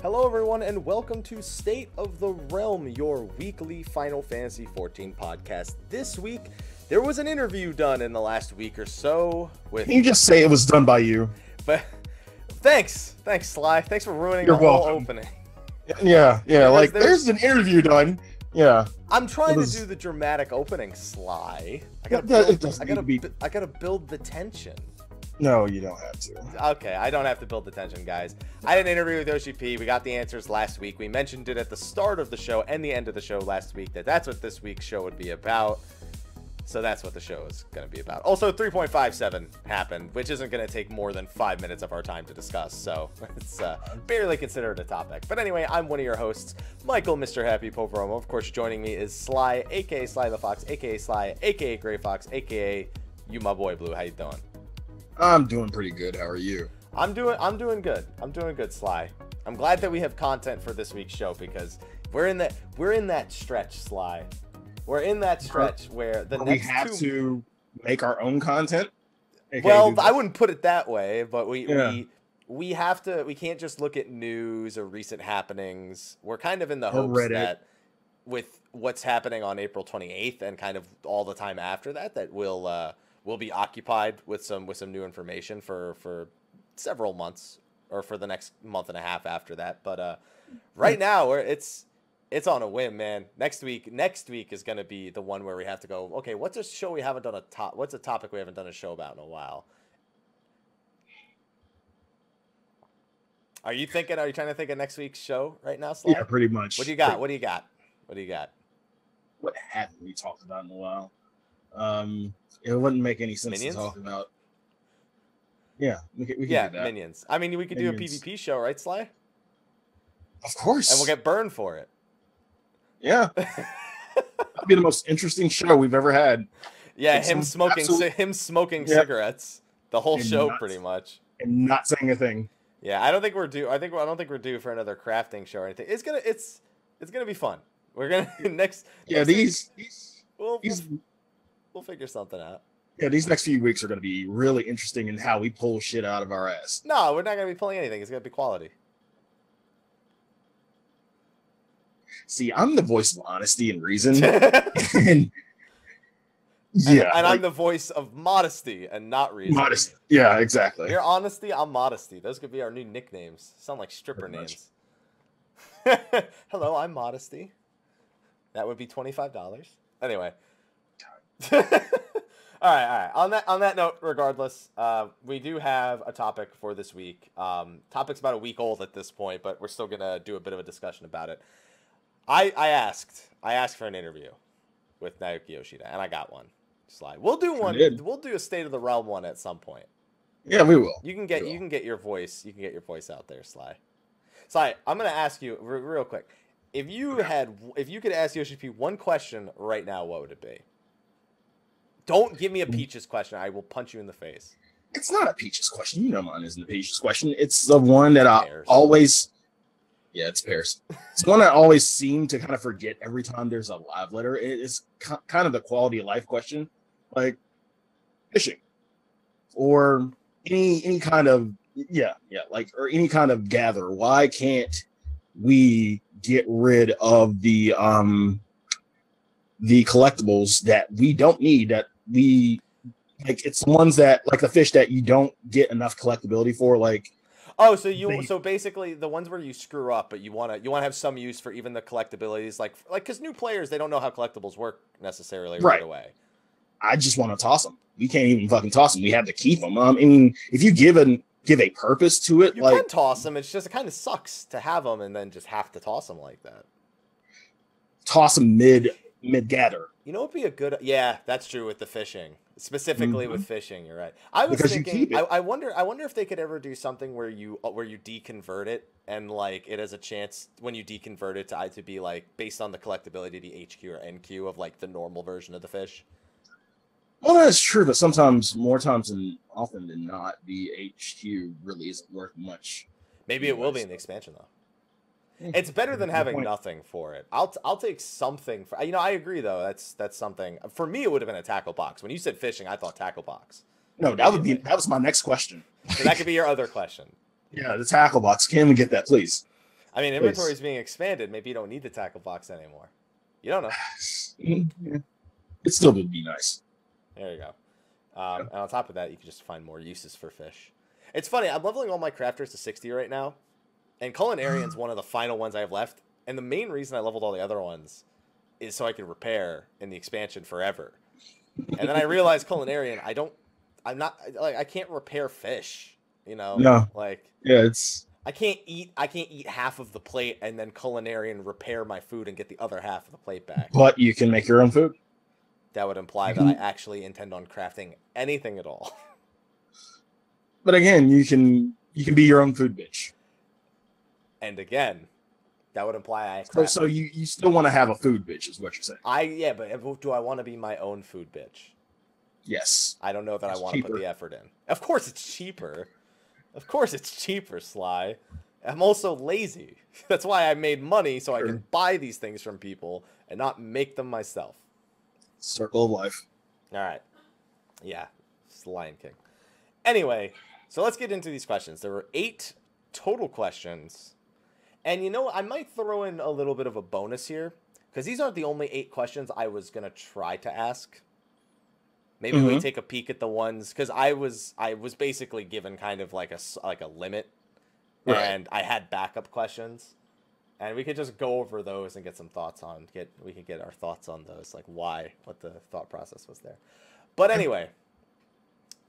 Hello everyone and welcome to State of the Realm, your weekly Final Fantasy XIV podcast. This week, there was an interview done in the last week or so with... Can you just say it was done by you? But thanks Sly. Thanks for ruining You're the whole welcome. opening. Yeah, like there's an interview done. Yeah. I'm trying to do the dramatic opening, Sly. I gotta build the tension. No, you don't have to. Okay, I don't have to build the tension, guys. I had an interview with Yoshi-P. We got the answers last week. We mentioned it at the start of the show and the end of the show last week that's what this week's show would be about. So that's what the show is going to be about. Also, 3.57 happened, which isn't going to take more than 5 minutes of our time to discuss. So it's barely considered a topic. But anyway, I'm one of your hosts, Michael, Mr. Happy Poveromo. Of course, joining me is Slyh, a.k.a. Slythefox, a.k.a. Slyh, a.k.a. Greyfox, a.k.a. you, my boy, Blue. How you doing? I'm doing pretty good. How are you? I'm doing good. I'm doing good, Sly. I'm glad that we have content for this week's show because we're in that stretch, Sly. We're in that stretch where we have to make our own content. Well, I wouldn't put it that way, but we have to. We can't just look at news or recent happenings. We're kind of in the hopes that with what's happening on April 28th and kind of all the time after that we'll be occupied with some new information for several months or for the next month and a half after that. But right now it's on a whim, man. Next week is going to be the one where we have to go, okay, what's a show we haven't done what's a topic we haven't done a show about in a while? Are you trying to think of next week's show right now, Sly? Yeah, pretty much. What do you got? What haven't we talked about in a while? It wouldn't make any sense Minions? to talk about. Yeah, we can do that. Minions. I mean, we could do a PvP show, right, Sly? Of course. And we'll get burned for it. Yeah. That'd be the most interesting show we've ever had. Yeah, him smoking cigarettes the whole show pretty much. And not saying a thing. Yeah, I don't think we're due. I don't think we're due for another crafting show or anything. It's gonna be fun. We're gonna next. Yeah, We'll figure something out. Yeah, these next few weeks are going to be really interesting in how we pull shit out of our ass. No, we're not going to be pulling anything. It's going to be quality. See, I'm the voice of honesty and reason. and I'm the voice of modesty and not reason. Modesty. Yeah, exactly. You're honesty, I'm modesty. Those could be our new nicknames. Sound like stripper names. Hello, I'm modesty. That would be $25. Anyway. all right. On that note, regardless, we do have a topic for this week. Topic's about a week old at this point, but we're still gonna do a bit of a discussion about it. I asked for an interview with Naoki Yoshida, and I got one. Sly, we'll do one. We'll do a State of the Realm one at some point. Yeah, we will. You can get your voice. You can get your voice out there, Sly. Sly, I'm gonna ask you real quick. If you could ask Yoshi-P one question right now, what would it be? Don't give me a Peaches question. I will punch you in the face. It's not a Peaches question. You know mine isn't a Peaches question. It's the one that I always... Yeah, it's Pears. It's one I always seem to kind of forget every time there's a live letter. It's kind of the quality of life question. Like fishing. Or any kind of... or any kind of gather. Why can't we get rid of the collectibles that we don't need, that we like? It's the ones that, like the fish that you don't get enough collectability for, like so basically the ones where you screw up but you want to have some use for even the collectabilities, like because new players, they don't know how collectibles work necessarily right away. I just want to toss them. We can't even fucking toss them. We have to keep them. I mean, if you give a purpose to it, you can toss them. It's just, it kind of sucks to have them and then just have to toss them like that. Toss them mid gather. You know, it'd be a good... Yeah, that's true with the fishing. Specifically with fishing, you're right. I was thinking, I wonder if they could ever do something where you deconvert it, and like it has a chance when you deconvert it to be like based on the collectability to be HQ or NQ of like the normal version of the fish. Well, that's true, but sometimes, more times than often than not, the HQ really isn't worth much. Maybe it will be in the expansion though. It's better than having nothing for it. I'll take something for, you know, I agree though. That's something for me. It would have been a tackle box. When you said fishing, I thought tackle box. No, that was my next question. So that could be your other question. Yeah, the tackle box. Can we get that, please? I mean, inventory is being expanded. Maybe you don't need the tackle box anymore. You don't know. Yeah. It still would be nice. There you go. And on top of that, you can just find more uses for fish. It's funny. I'm leveling all my crafters to 60 right now. And Culinarian's one of the final ones I have left. And the main reason I leveled all the other ones is so I can repair in the expansion forever. And then I realized Culinarian, I can't repair fish, you know? No. Like, yeah, I can't eat half of the plate and then Culinarian repair my food and get the other half of the plate back. But you can make your own food. That would imply that I actually intend on crafting anything at all. But again, you can be your own food bitch. And again, that would imply I. So you still want to have a food bitch, is what you're saying? Yeah, but do I want to be my own food bitch? Yes. I don't know that I want to put the effort in. Of course, it's cheaper. Of course, it's cheaper, Sly. I'm also lazy. That's why I made money so I can buy these things from people and not make them myself. Circle of life. All right. Yeah, it's the Lion King. Anyway, so let's get into these questions. There were 8 total questions. And you know, I might throw in a little bit of a bonus here, because these aren't the only 8 questions I was going to try to ask. Maybe we take a peek at the ones, because I was basically given kind of like a limit, and I had backup questions, and we could just go over those and get some thoughts on, we could get our thoughts on those, like what the thought process was there. But anyway,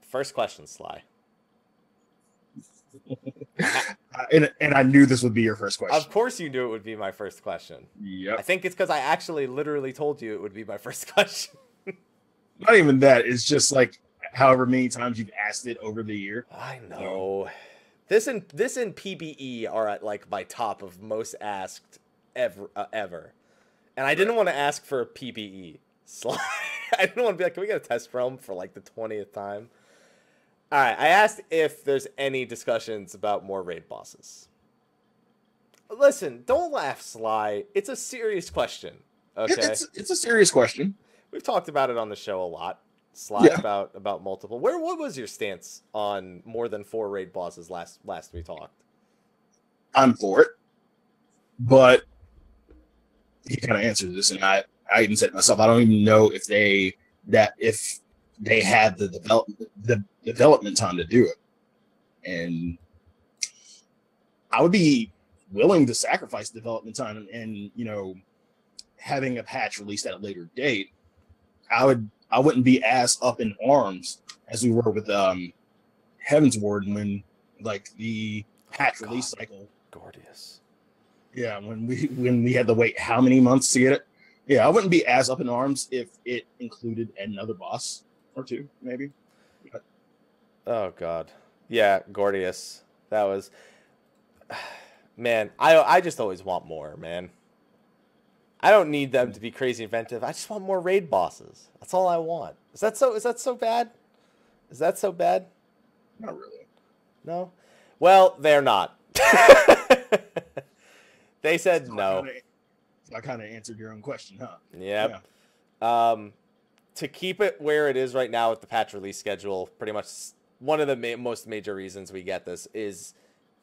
first question, Sly. And I knew this would be your first question. Of course you knew it would be my first question. Yep. I think it's because I actually literally told you it would be my first question. Not even that. It's just like however many times you've asked it over the year. I know. This and PBE are at like my top of most asked ever. And I didn't want to ask for a PBE. I didn't want to be like, can we get a test realm for like the 20th time? All right, I asked if there's any discussions about more raid bosses. Listen, don't laugh, Sly. It's a serious question. Okay, it's a serious question. We've talked about it on the show a lot, Sly, about multiple. What was your stance on more than 4 raid bosses last we talked? I'm for it, but he kind of answered this, and I even said to myself, I don't even know if they had the development time to do it. And I would be willing to sacrifice development time and you know, having a patch released at a later date. I wouldn't be as up in arms as we were with Heaven's Ward when like the patch release cycle. Gorgeous. Yeah, when we had to wait how many months to get it. Yeah, I wouldn't be as up in arms if it included another boss or 2, maybe. But... Oh God, yeah, Gorgeous. That was, man. I just always want more, man. I don't need them to be crazy inventive. I just want more raid bosses. That's all I want. Is that so bad? Is that so bad? Not really. No. Well, they're not. They said no. I kind of answered your own question, huh? Yep. Yeah. To keep it where it is right now with the patch release schedule, pretty much one of the most major reasons we get this is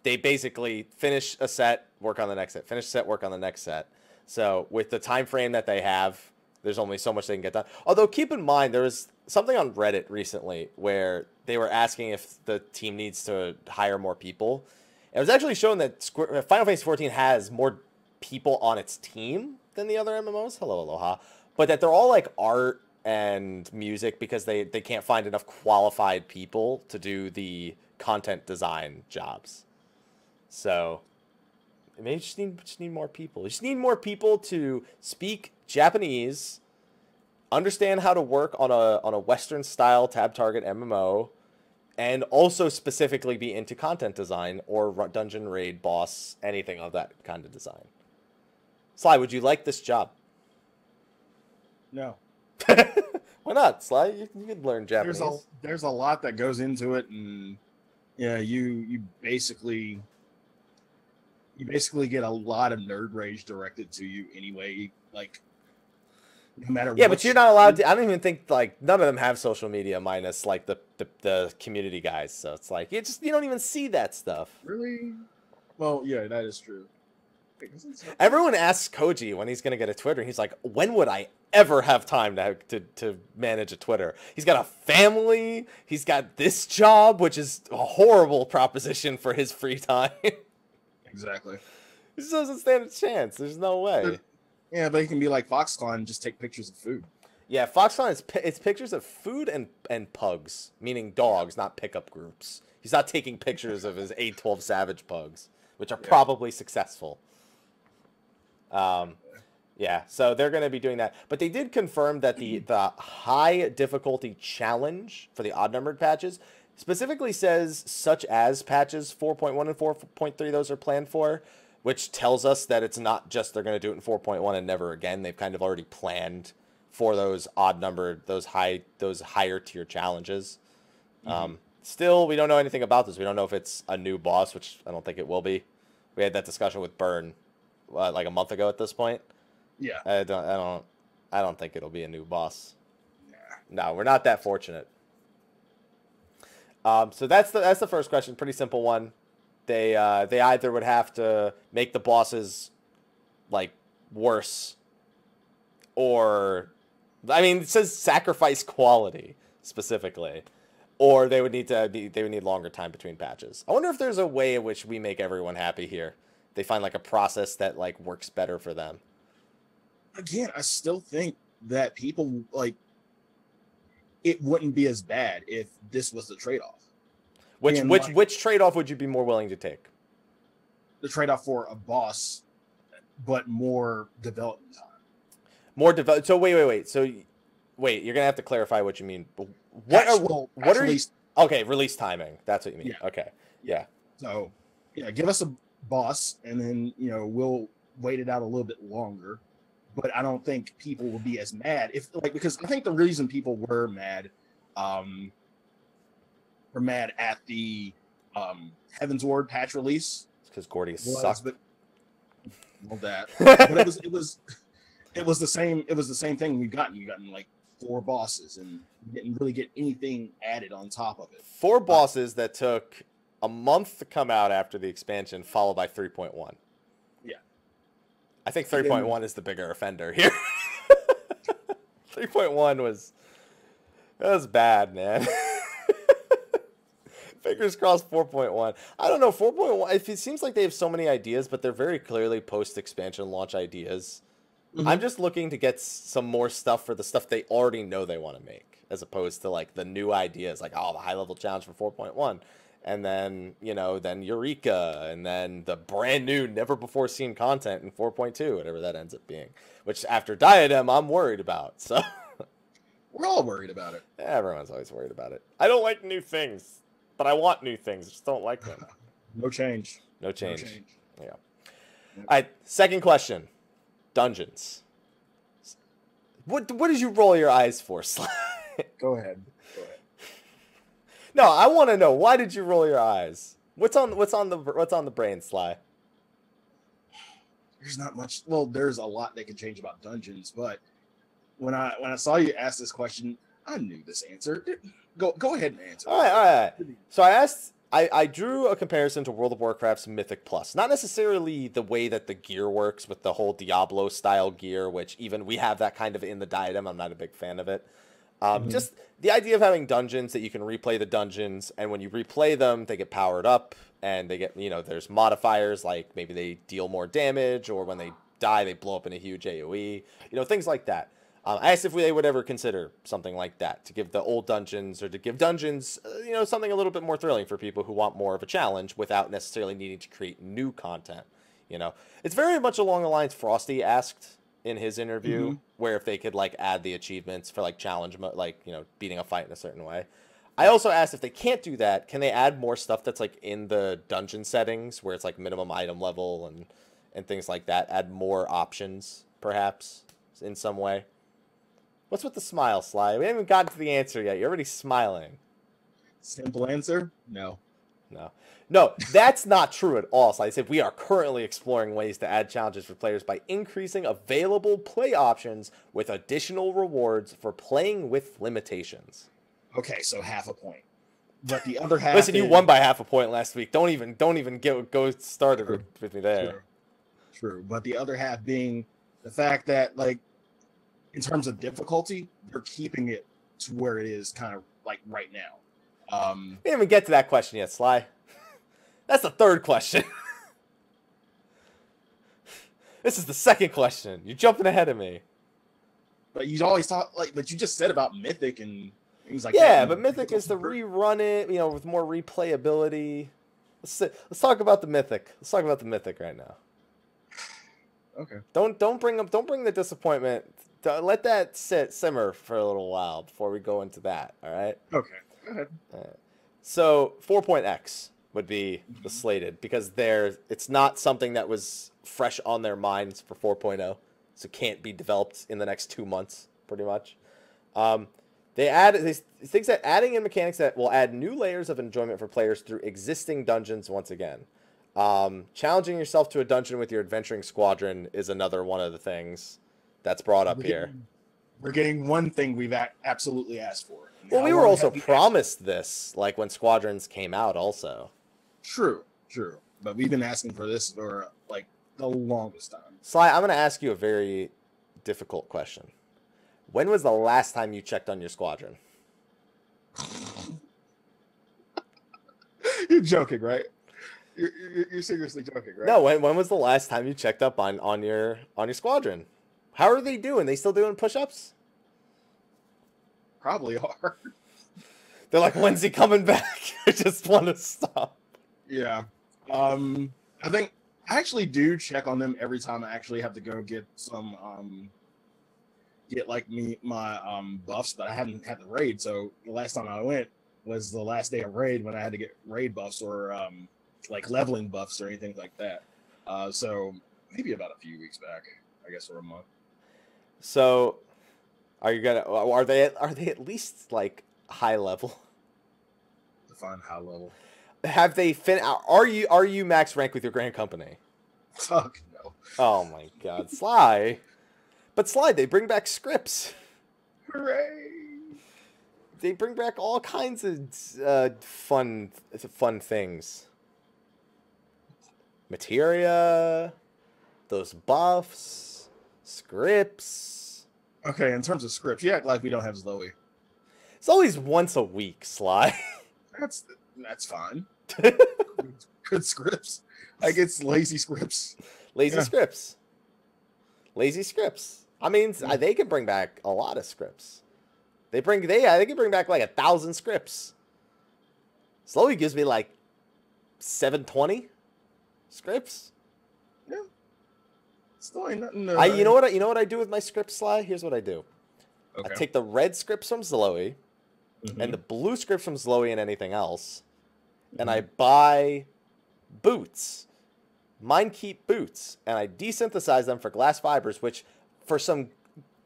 they basically finish a set, work on the next set, finish a set, work on the next set. So with the time frame that they have, there's only so much they can get done. Although keep in mind, there was something on Reddit recently where they were asking if the team needs to hire more people. It was actually shown that Final Fantasy XIV has more people on its team than the other MMOs. Hello, Aloha. But that they're all like art and music because they can't find enough qualified people to do the content design jobs. So maybe you just need more people. You just need more people to speak Japanese, understand how to work on a Western style tab target MMO, and also specifically be into content design or dungeon raid boss, anything of that kind of design. Sly, would you like this job? No. Why not, Sly? You could learn Japanese. There's a lot that goes into it, and yeah, you basically get a lot of nerd rage directed to you anyway. Like, no matter. Yeah, but you're not allowed to. I don't even think like none of them have social media minus like the community guys. So it's like you don't even see that stuff. Really? Well, yeah, that is true. Everyone asks Koji when he's gonna get a Twitter. He's like, when would I ever have time to manage a Twitter? He's got a family. He's got this job, which is a horrible proposition for his free time. Exactly. He just doesn't stand a chance. There's no way. But he can be like Foxconn and just take pictures of food. Yeah, Foxconn it's pictures of food and pugs, meaning dogs, not pickup groups. He's not taking pictures of his 812 Savage pugs, which are probably successful. Yeah, so they're going to be doing that. But they did confirm that the high difficulty challenge for the odd-numbered patches specifically says such as patches 4.1 and 4.3, those are planned for, which tells us that it's not just they're going to do it in 4.1 and never again. They've kind of already planned for those odd-numbered, those higher-tier challenges. Still, we don't know anything about this. We don't know if it's a new boss, which I don't think it will be. We had that discussion with Burn like a month ago at this point. Yeah. I don't think it'll be a new boss. No, we're not that fortunate. So that's the first question. Pretty simple one. They either would have to make the bosses like worse, or I mean, it says sacrifice quality specifically, or they would need longer time between patches. I wonder if there's a way in which we make everyone happy here. They find like a process that like works better for them. Again, I still think that people like it wouldn't be as bad if this was the trade-off. Which trade-off would you be more willing to take? The trade-off for a boss, but more development time. So wait. So wait, you're gonna have to clarify what you mean. Okay, release timing. That's what you mean. Yeah. Okay. Yeah. So yeah, give us a boss, and then we'll wait it out a little bit longer. But I don't think people will be as mad because I think the reason people were mad at the Heaven's Ward patch release because Gordy sucked. But it was the same thing you've gotten like 4 bosses, and you didn't really get anything added on top of it. 4 bosses that took a month to come out after the expansion, followed by 3.1. Yeah. I think 3.1 is the bigger offender here. 3.1 was bad, man. Fingers crossed 4.1. I don't know, 4.1, it seems like they have so many ideas, but they're very clearly post-expansion launch ideas. Mm-hmm. I'm just looking to get some more stuff for the stuff they already know they want to make, as opposed to like the new ideas, like, the high-level challenge for 4.1. And then, then Eureka, and then the brand new, never-before-seen content in 4.2, whatever that ends up being. Which, after Diadem, I'm worried about, so... We're all worried about it. Everyone's always worried about it. I don't like new things, but I want new things. I just don't like them. No change. No change. Yeah. Yep. All right, second question. Dungeons. What did you roll your eyes for, Sly? Go ahead. No, I want to know, why did you roll your eyes? What's on the brain, Sly? There's not much. Well, there's a lot that can change about dungeons, but when I saw you ask this question, I knew this answer. Go ahead and answer. All right. So I drew a comparison to World of Warcraft's Mythic Plus. Not necessarily the way that the gear works with the whole Diablo style gear, which even we have that kind of in the Diadem. I'm not a big fan of it. Just the idea of having dungeons that you can replay the dungeons, and when you replay them, they get powered up, and they get, there's modifiers, like maybe they deal more damage, or when they die, they blow up in a huge AoE, things like that. I asked if they would ever consider something like that, to give the old dungeons, or to give dungeons, something a little bit more thrilling for people who want more of a challenge without necessarily needing to create new content. It's very much along the lines Frosty asked in his interview, where if they could like add the achievements for like challenge, like, you know, beating a fight in a certain way. I also asked if they can't do that, can they add more stuff that's like in the dungeon settings where it's like minimum item level and things like that? Add more options, perhaps, in some way. What's with the smile, Sly? We haven't gotten to the answer yet. You're already smiling. Simple answer, no. No, that's not true at all. So I said we are currently exploring ways to add challenges for players by increasing available play options with additional rewards for playing with limitations. Okay, so half a point. But the other half. Listen, you won by half a point last week. Don't even go started with me there. True. But the other half being the fact that, like, in terms of difficulty, they're keeping it to where it is kind of like right now. We didn't even get to that question yet, Sly. That's the third question. This is the second question. You're jumping ahead of me. But you always talk but you just said about Mythic and things like that. Yeah, but Mythic is to rerun it, you know, with more replayability. Let's talk about the Mythic. Let's talk about the Mythic right now. Okay. Don't bring the disappointment. Let that simmer for a little while before we go into that. All right. Okay. Go ahead. So 4.x would be the slated because it's not something that was fresh on their minds for 4.0, so it can't be developed in the next 2 months, pretty much. They think that adding in mechanics that will add new layers of enjoyment for players through existing dungeons once again. Challenging yourself to a dungeon with your adventuring squadron is another one of the things that's brought up here. We're getting one thing we've absolutely asked for. Well, we were also promised this, like when Squadrons came out also. True. But we've been asking for this for, like, the longest time. Sly, I'm going to ask you a very difficult question. When was the last time you checked on your squadron? You're joking, right? You're seriously joking, right? No, when was the last time you checked up on your squadron? How are they doing? They still doing push-ups? Probably are. They're like, when's he coming back? I just want to stop. Yeah. I think I actually do check on them every time I actually have to go get some my buffs, but I haven't had the raid. So the last time I went was the last day of raid when I had to get raid buffs or like leveling buffs or anything like that. So maybe about a few weeks back, I guess, or a month. So are they at least like high level? Define high level. Have they are you max rank with your Grand Company? Fuck no. Oh my god, Sly. But Sly, they bring back scripts. Hooray! They bring back all kinds of fun things. Materia, those buffs, scripts. Okay, in terms of scripts, you act like we don't have Slyh. It's always once a week, Sly. That's fine. Good scripts. Like, it's lazy scripts. Lazy scripts. I mean, they can bring back a lot of scripts. They can bring back like 1,000 scripts. Slyh gives me like 720 scripts. Yeah. Still ain't nothing. You know what I do with my scripts, Sly? Here's what I do. Okay. I take the red scripts from Slyh and the blue scripts from Slyh and anything else, and I buy boots. Mine keep boots, and I desynthesize them for glass fibers, which for some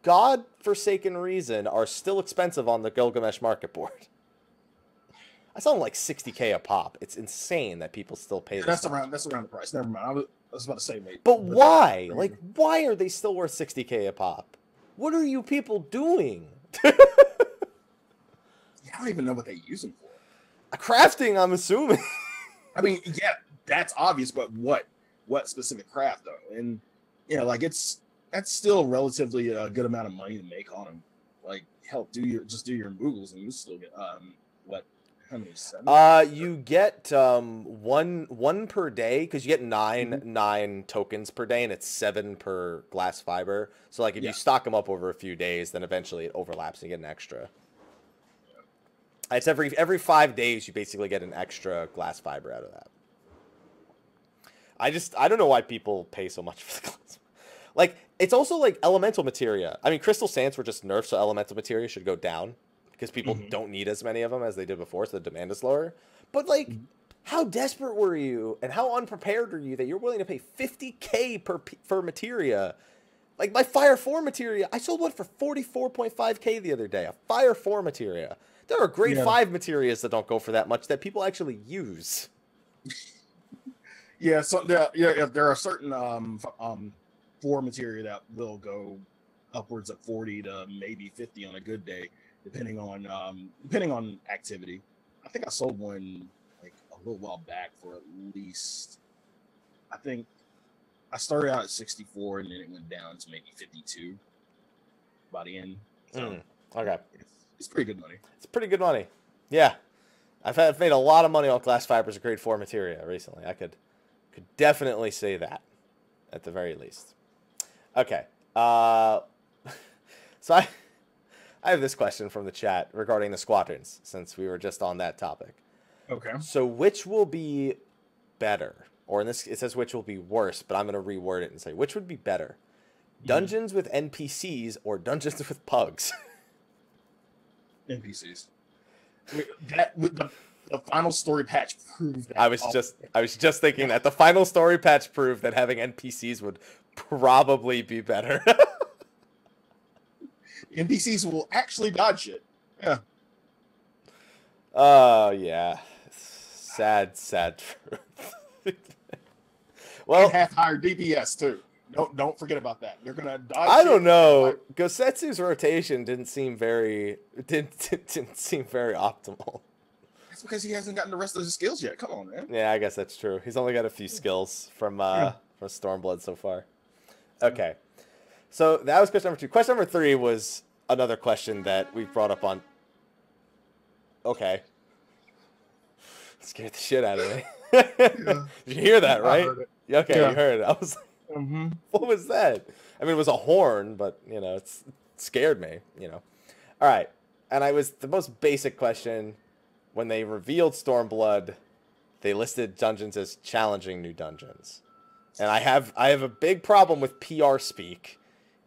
god-forsaken reason are still expensive on the Gilgamesh market board. I saw them like 60K a pop. It's insane that people still pay this. That's around the price. Never mind. I was about to say, mate. But why? Like, why are they still worth 60K a pop? What are you people doing? I don't even know what they use them for. Crafting, I'm assuming. I mean, yeah, that's obvious, but what specific craft though? And like that's still relatively a good amount of money to make on them. Like, hell, do your Moogles and you still get what? How many? 7? You get one per day because you get nine tokens per day, and it's 7 per glass fiber. So like if you stock them up over a few days, then eventually it overlaps and you get an extra. Yeah. It's every 5 days you basically get an extra glass fiber out of that. I don't know why people pay so much for the glass. Like, it's also like elemental materia. I mean, crystal sands were just nerfed, so elemental materia should go down because people don't need as many of them as they did before, so the demand is lower. But like, how desperate were you, and how unprepared are you that you're willing to pay 50K for materia? Like, my Fire 4 materia, I sold one for 44.5K the other day. A Fire 4 materia. There are grade 5 materias that don't go for that much that people actually use. Yeah, so there are certain 4 materia that will go upwards of 40 to maybe 50 on a good day, depending on activity. I think I sold one like a little while back for at least, I think I started out at 64 and then it went down to maybe 52 by the end. So okay, it's pretty good money. It's pretty good money. Yeah, I've made a lot of money on glass fibers of grade 4 materia recently. I could definitely say that at the very least. Okay, so I have this question from the chat regarding the squadrons, since we were just on that topic. Okay. So which will be better? Or in this, it says which will be worse, but I'm going to reword it and say, which would be better? Dungeons with NPCs or dungeons with pugs? NPCs. The final story patch proved that. I was just thinking that the final story patch proved that having NPCs would probably be better. NPCs will actually dodge shit. Yeah. Oh yeah. Sad truth. Well, and have higher DPS too. Don't forget about that. They're gonna dodge. I don't know. Gosetsu's rotation didn't seem very optimal. That's because he hasn't gotten the rest of his skills yet. Come on, man. Yeah, I guess that's true. He's only got a few skills from Stormblood so far. Okay. So that was question number 2. Question number 3 was another question that we brought up on. Okay. Scared the shit out of me. Did you hear that, right? I heard it. Okay, Yeah. you heard it. I was like, what was that? I mean, it was a horn, but, it scared me, All right. And the most basic question, when they revealed Stormblood, they listed dungeons as challenging new dungeons. And I have a big problem with PR speak,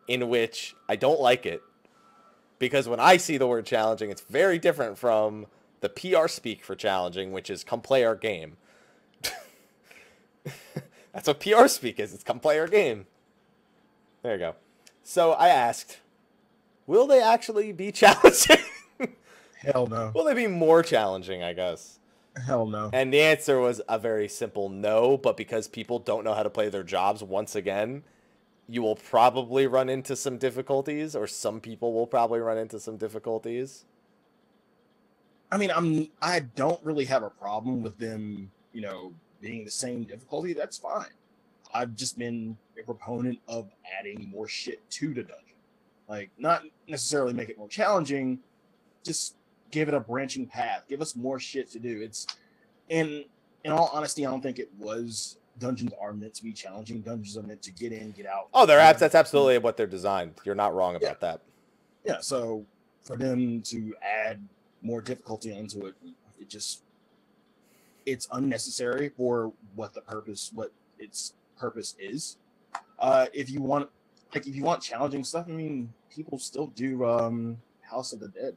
in which I don't like it, because when I see the word challenging, it's very different from the PR speak for challenging, which is come play our game. That's what PR speak is. It's come play our game. There you go. So I asked, will they actually be challenging? Hell no. Will they be more challenging, I guess? Hell no. And the answer was a very simple no, but because people don't know how to play their jobs once again, you will probably run into some difficulties, or some people will probably run into some difficulties. I mean, I don't really have a problem with them, being the same difficulty. That's fine. I've just been a proponent of adding more shit to the dungeon. Like, not necessarily make it more challenging, just give it a branching path. Give us more shit to do. It's, in all honesty, I don't think it was. Dungeons are meant to be challenging. Dungeons are meant to get in, get out. Oh, that's absolutely what they're designed. You're not wrong about that. Yeah, so for them to add more difficulty onto it, it's unnecessary for what its purpose is. If you want challenging stuff, I mean, people still do House of the Dead.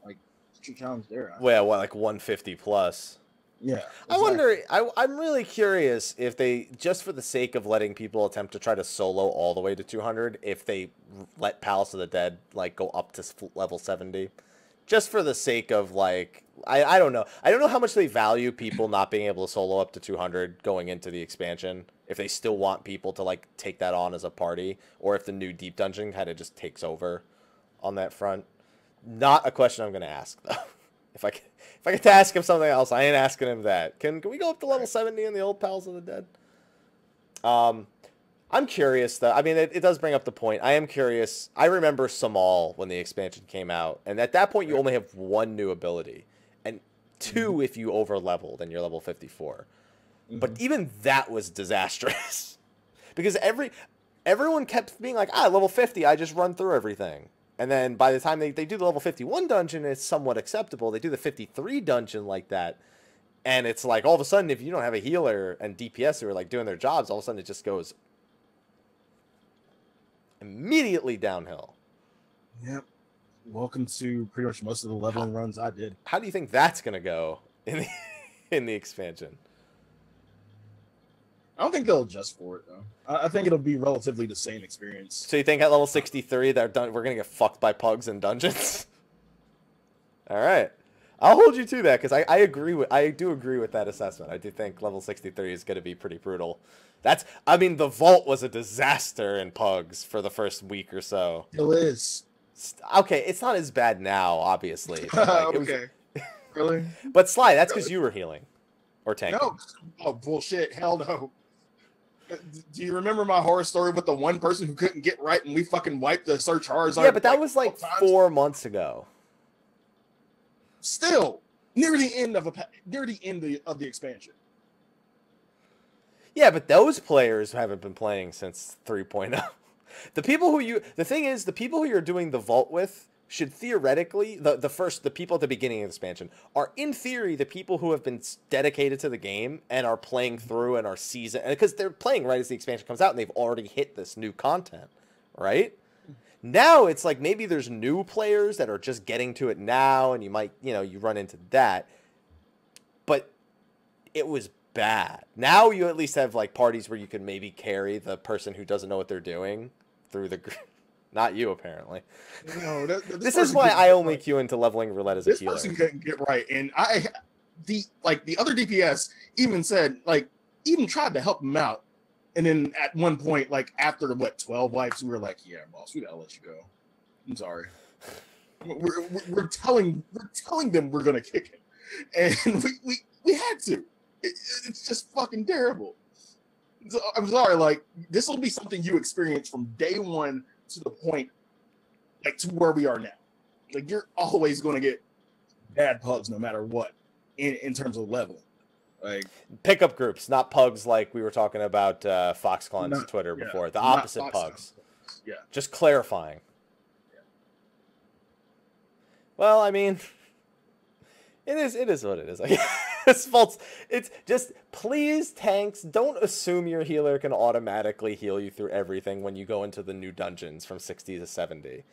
Like, what's your challenge there? Well, what, like 150 plus? Yeah. Exactly. I wonder, I'm really curious if they, just for the sake of letting people attempt to try to solo all the way to 200, if they let Palace of the Dead, like, go up to level 70. Just for the sake of, like, I don't know. I don't know how much they value people not being able to solo up to 200 going into the expansion. If they still want people to, like, take that on as a party, or if the new deep dungeon kind of just takes over on that front. Not a question I'm going to ask, though. If I get to ask him something else, I ain't asking him that. Can we go up to level 70 in the old Pals of the Dead? I'm curious, though. I mean, it does bring up the point. I am curious. I remember Samal when the expansion came out, and at that point, you only have 1 new ability, and 2 if you over-leveled, and you're level 54. But even that was disastrous, because everyone kept being like, level 50, I just run through everything. And then by the time they do the level 51 dungeon, it's somewhat acceptable. They do the 53 dungeon like that, and it's like all of a sudden, if you don't have a healer and DPS who are like doing their jobs, all of a sudden it just goes immediately downhill. Yep. Welcome to pretty much most of the leveling runs I did. How do you think that's going to go in the expansion? I don't think they'll adjust for it, though. I think it'll be relatively the same experience. So you think at level 63 we're going to get fucked by pugs in dungeons? All right. I'll hold you to that because I do agree with that assessment. I do think level 63 is going to be pretty brutal. The vault was a disaster in pugs for the first week or so. It is. Okay, it's not as bad now, obviously. Okay. Really? But Sly, that's because you were healing or tanking. No. Oh, bullshit. Hell no. Do you remember my horror story with the one person who couldn't get right and we fucking wiped the Sir Charizard? Yeah, but that was like 4 months ago. Still, near the end of the expansion. Yeah, but those players haven't been playing since 3.0. The people who you're doing the vault with should theoretically, the people at the beginning of the expansion are in theory the people who have been dedicated to the game and are playing through and are seasoned, because they're playing right as the expansion comes out and they've already hit this new content, right? Now it's like maybe there's new players that are just getting to it now, and you might, you run into that. But it was bad. Now you at least have like parties where you can maybe carry the person who doesn't know what they're doing through the. Not you, apparently. No, this is why I only queue into leveling roulette as a healer. This person couldn't get right, and the other DPS even said even tried to help him out. And then at one point, after 12 wipes, we were like, "Yeah, boss, we gotta let you go. I'm sorry. We're telling them we're gonna kick him, and we had to. It's just fucking terrible. So, I'm sorry. This will be something you experience from day one to the point, to where we are now. You're always gonna get bad pugs no matter what in terms of level." Pickup groups, not pugs like we were talking about FoxCon's Twitter before. The opposite pugs. Yeah. Just clarifying. Yeah. Well, I mean, it is what it is. It's false. It's just, please, tanks, don't assume your healer can automatically heal you through everything when you go into the new dungeons from 60 to 70.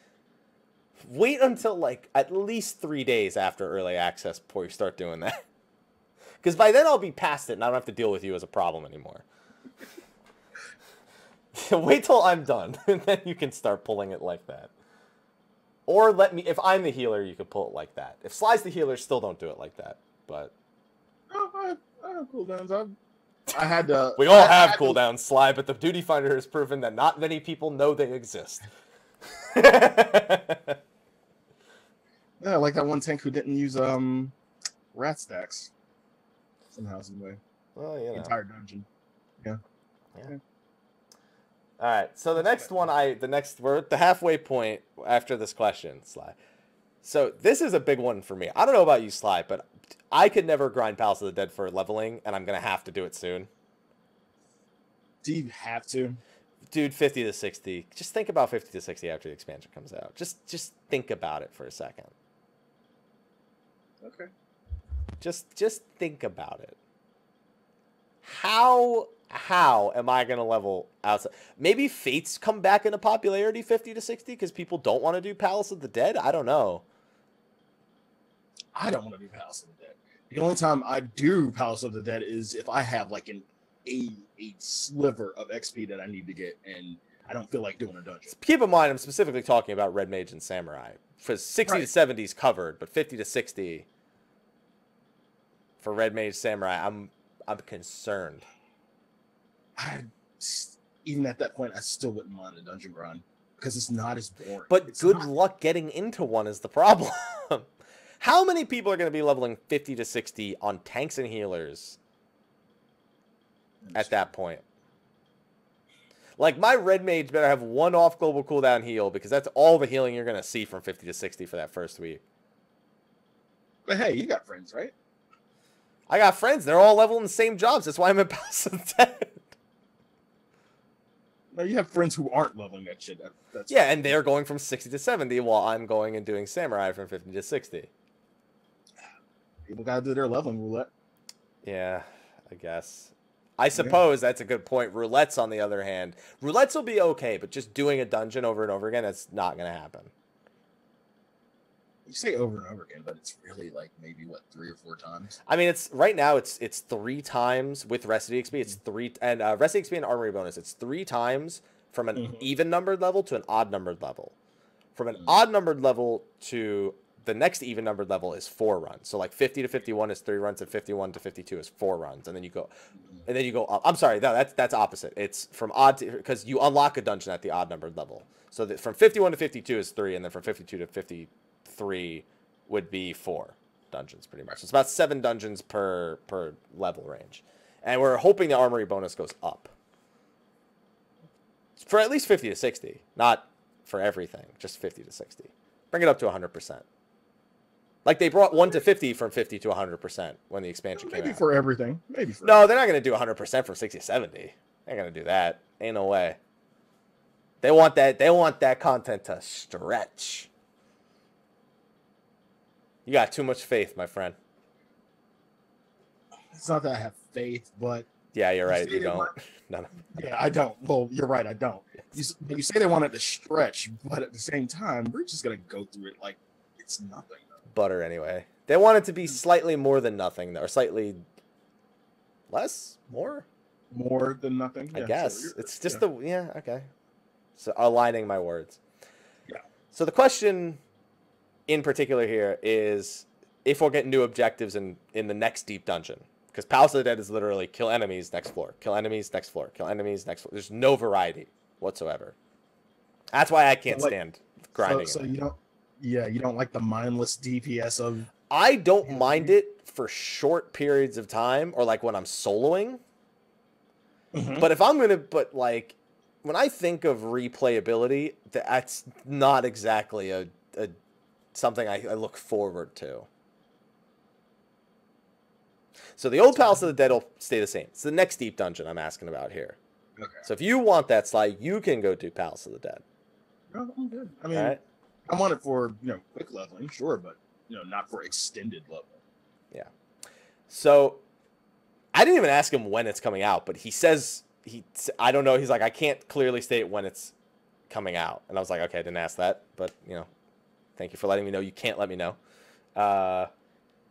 Wait until at least 3 days after early access before you start doing that. Because by then I'll be past it and I don't have to deal with you as a problem anymore. Wait till I'm done and then you can start pulling it like that. Or if I'm the healer, you can pull it like that. If Sly's the healer, still don't do it like that. But I have cooldowns. I had to. We all have cooldowns, Sly, but the Duty Finder has proven that not many people know they exist. Yeah, like that one tank who didn't use rat stacks. Somehow, some way. Well, the entire dungeon. Yeah. All right. So the next one, we're at the halfway point after this question, Sly. So this is a big one for me. I don't know about you, Sly, but I could never grind Palace of the Dead for leveling, and I'm gonna have to do it soon. Do you have to? Dude, 50 to 60. Just think about 50 to 60 after the expansion comes out. Just think about it for a second. Okay. Just think about it. How am I going to level outside? Maybe Fates come back into popularity 50 to 60 because people don't want to do Palace of the Dead? I don't know. I don't want to do Palace of the Dead. The only time I do Palace of the Dead is if I have a sliver of XP that I need to get and I don't feel like doing a dungeon. Keep in mind, I'm specifically talking about Red Mage and Samurai. For 60 to 70 is covered, but 50 to 60... for Red Mage Samurai, I'm concerned. Even at that point, I still wouldn't mind a dungeon grind because it's not as boring. But good luck getting into one is the problem. How many people are going to be leveling 50 to 60 on tanks and healers at that point? My Red Mage better have one off global cooldown heal because that's all the healing you're going to see from 50 to 60 for that first week. But hey, you got friends, right? I got friends. They're all leveling the same jobs. That's why I'm in Palace of the Dead. No, you have friends who aren't leveling that shit. That's yeah, and they're going from 60 to 70 while I'm going and doing Samurai from 50 to 60. People got to do their leveling roulette. Yeah, I guess. I suppose that's a good point. Roulettes, on the other hand, roulettes will be okay, but just doing a dungeon over and over again, that's not going to happen. You say over and over again, but it's really like maybe what, 3 or 4 times. I mean, it's right now it's 3 times with Recipe XP. It's 3 and Recipe XP and Armory bonus. It's 3 times from an even numbered level to an odd numbered level. From an odd numbered level to the next even numbered level is 4 runs. So like 50 to 51 is 3 runs, and 51 to 52 is 4 runs, and then you go up. I'm sorry, no, that's opposite. It's from odd to, because you unlock a dungeon at the odd numbered level. So that from 51 to 52 is 3, and then from 52 to 53 would be 4 dungeons, pretty much. It's about 7 dungeons per level range, and we're hoping the Armory bonus goes up for at least 50 to 60, not for everything, just 50 to 60. Bring it up to 100%. Like they brought 1 to 50 from 50 to 100% when the expansion came out. Maybe for everything. Maybe for No, they're not going to do 100% from 60 to 70. They're going to do that. Ain't no way. They want that content to stretch. You got too much faith, my friend. It's not that I have faith, but yeah, you're right. You don't. No. Yeah, I don't. Well, you're right. I don't. You say they want it to stretch, but at the same time, we're just gonna go through it like it's nothing. Butter anyway. They want it to be slightly more than nothing, though, or slightly less, more than nothing. I guess sure. It's just okay. So aligning my words. Yeah. So the question in particular here is if we'll get new objectives in the next deep dungeon, because Palace of the Dead is literally kill enemies next floor, kill enemies next floor, kill enemies next floor. There's no variety whatsoever. That's why I can't stand grinding. So you don't like the mindless DPS of. I don't mind it for short periods of time or like when I'm soloing. But if I'm like when I think of replayability, that's not exactly a something I look forward to. So the old Palace of the Dead will stay the same. It's the next deep dungeon I'm asking about here. Okay. So if you want that, Sly, you can go do Palace of the Dead. No, I'm good. I mean, I want it for quick leveling, sure, but not for extended leveling. Yeah. So I didn't even ask him when it's coming out, but he says I don't know. He's like, I can't clearly state when it's coming out, and I was like, okay, I didn't ask that, but thank you for letting me know. You can't let me know.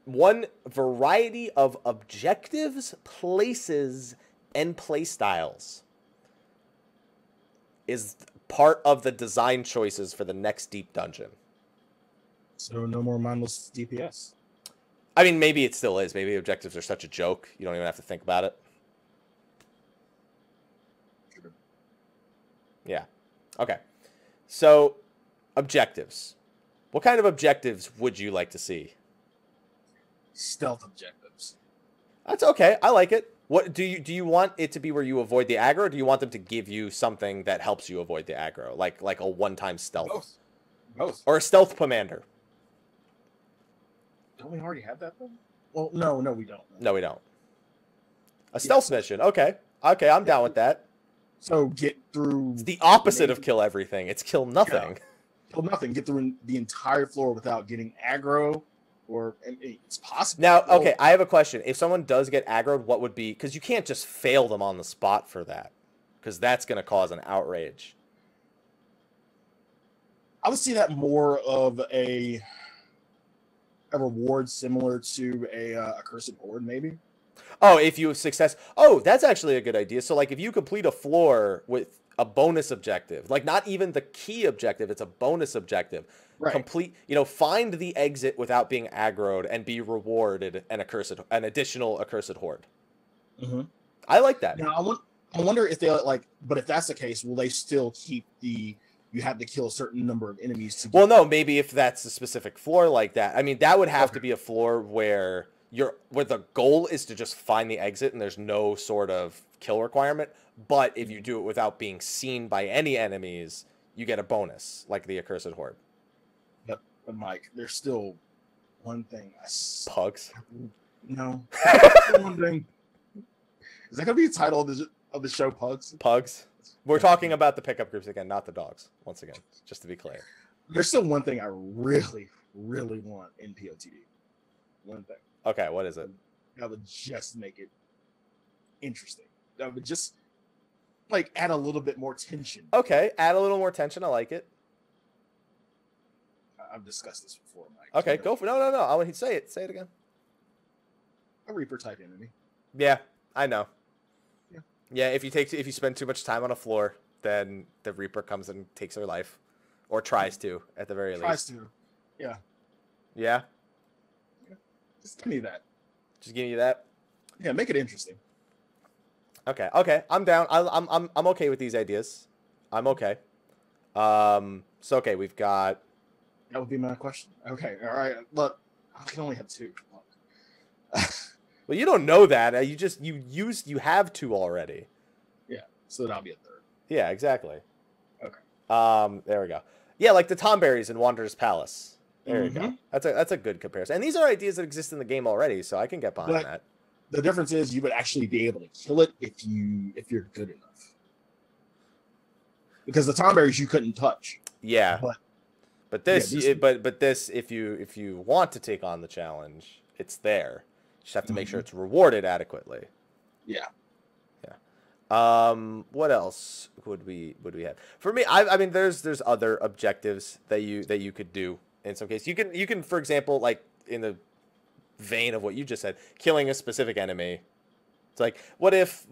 One variety of objectives, places, and playstyles is part of the design choices for the next deep dungeon. So no more mindless DPS. I mean, maybe it still is. Maybe objectives are such a joke, you don't even have to think about it. Sure. Yeah. Okay. So, objectives. What kind of objectives would you like to see? Stealth objectives. That's okay. I like it. What do you want it to be where you avoid the aggro, or do you want them to give you something that helps you avoid the aggro, like a one-time stealth? Both. Or a stealth commander? Don't we already have that though? Well, no, we don't. No, we don't. A stealth mission. Okay, I'm down with that. So get through. It's the opposite of kill everything. It's kill nothing. Yeah. Kill nothing. Get through the entire floor without getting aggro. Or it's possible. Now, okay, I have a question. If someone does get aggroed, what would be... Because you can't just fail them on the spot for that. Because that's going to cause an outrage. I would see that more of a reward similar to a Accursed Horde, maybe. Oh, if you success... Oh, that's actually a good idea. So, like, if you complete a floor with a bonus objective, like, not even the key objective, it's a bonus objective... Right. Complete, find the exit without being aggroed and be rewarded an additional Accursed Horde. I like that. Now, I wonder if they but if that's the case, will they still keep you have to kill a certain number of enemies to Well, no, maybe if that's a specific floor like that. I mean, that would have to be a floor where the goal is to just find the exit and there's no sort of kill requirement. But if you do it without being seen by any enemies, you get a bonus, like the Accursed Horde. But Mike, there's still one thing. Pugs? No. One thing. Is that going to be the title of the show, Pugs? Pugs? We're talking about the pickup groups again, not the dogs, once again, just to be clear. There's still one thing I really, really want in POTD. One thing. Okay, what is it? That would just make it interesting. that would just like add a little bit more tension. Okay, add a little more tension. I like it. I've discussed this before, Mike. Okay, go for no. I want you to say it. Say it again. A Reaper type enemy. Yeah, I know. Yeah. Yeah, if you spend too much time on a floor, then the Reaper comes and takes their life, or tries to at the very least. Tries to. Yeah. Yeah. Just give me that. Just give me that. Yeah, make it interesting. Okay, I'm down. I'm okay with these ideas. I'm okay. So okay, we've got. That would be my question. Okay, all right. Look, I can only have 2. Well, you don't know that. You have 2 already. Yeah, so that'll be a 3rd. Yeah, exactly. Okay. There we go. Yeah, like the Tomberries in Wanderer's Palace. There you go. That's a good comparison. And these are ideas that exist in the game already, so I can get behind that. The difference is you would actually be able to kill it if you're good enough. Because the Tomberries you couldn't touch. Yeah. But this, if you want to take on the challenge, it's there. You just have to make sure it's rewarded adequately. Yeah. What else would we have? For me, I mean, there's other objectives that you could do in some cases. You can, for example, like in the vein of what you just said, killing a specific enemy. It's like, what if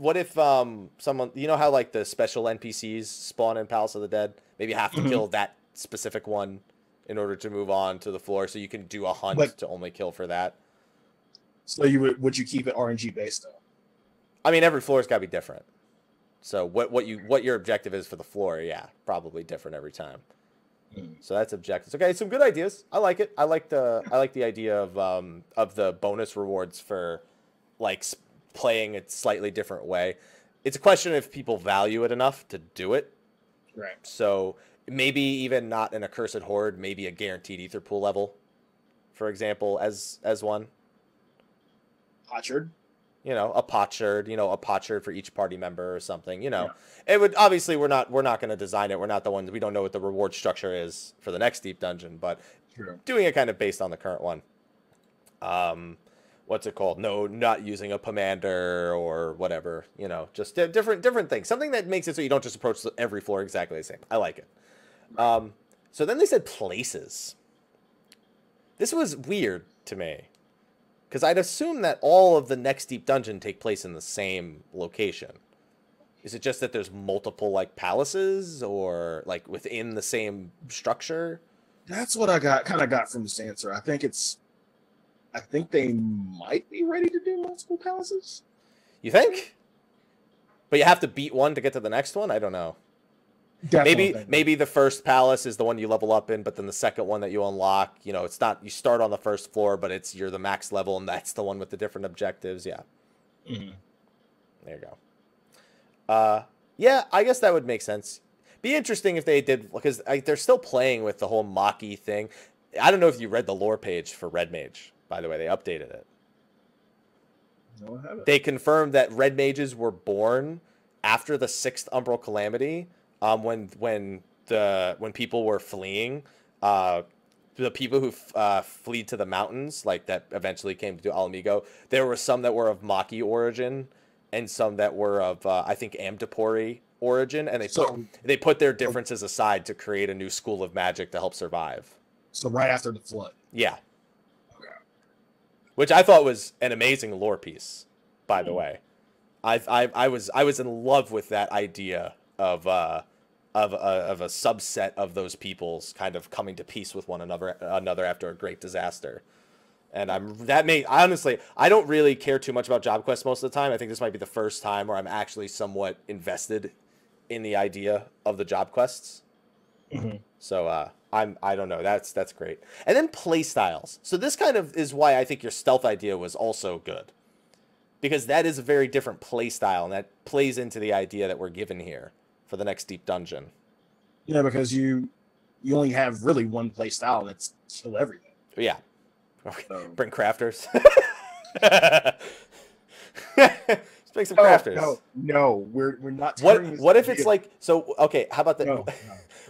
someone, you know how like the special NPCs spawn in Palace of the Dead? Maybe you have to kill that specific one in order to move on to the floor, so you can do a hunt to only kill for that. So would you keep it RNG based though? I mean, every floor's got to be different. So what your objective is for the floor, yeah, probably different every time. So that's objectives. Okay, some good ideas. I like it. I like the idea of the bonus rewards for like playing a slightly different way. It's a question if people value it enough to do it. Right. So maybe even not an accursed horde, maybe a guaranteed ether pool level, for example, as one. Potsherd. A potsherd for each party member or something. It would obviously we're not going to design it. We're not the ones. We don't know what the reward structure is for the next deep dungeon, but doing it kind of based on the current one. What's it called? No, not using a pomander or whatever. Just different things. Something that makes it so you don't just approach every floor exactly the same. I like it. So then they said places. This was weird to me. Because I'd assume that all of the next deep dungeon take place in the same location. Is it just that there's multiple like palaces or like within the same structure? That's what I got from this answer. I think they might be ready to do multiple palaces. You think? But you have to beat one to get to the next one? I don't know. Maybe the first palace is the one you level up in, but then the second one that you unlock, it's not, you start on the first floor, but you're the max level, and that's the one with the different objectives. Yeah. There you go. Yeah, I guess that would make sense. Be interesting if they did, because they're still playing with the whole Maki thing. I don't know if you read the lore page for Red Mage, by the way. They updated it. No, I haven't. They confirmed that Red Mages were born after the 6th Umbral Calamity. When people were fleeing, the people who fled to the mountains, like that eventually came to Alamigo, there were some that were of Maki origin and some that were of I think Amdapori origin, and they put their differences aside to create a new school of magic to help survive. So right after the flood. Yeah. Okay. Which I thought was an amazing lore piece, by the way. I was in love with that idea of a subset of those peoples kind of coming to peace with one another after a great disaster. And honestly, I don't really care too much about job quests most of the time. I think this might be the first time where I'm actually somewhat invested in the idea of the job quests. So I don't know. That's great. And then play styles. So this kind of is why I think your stealth idea was also good, because that is a very different play style, and that plays into the idea that we're given here for the next deep dungeon. Yeah, because you only have really one play style, that's kill everything. Yeah. Bring crafters. Let's make some crafters. No, we're not. What if it's like, so? Okay, how about that? No.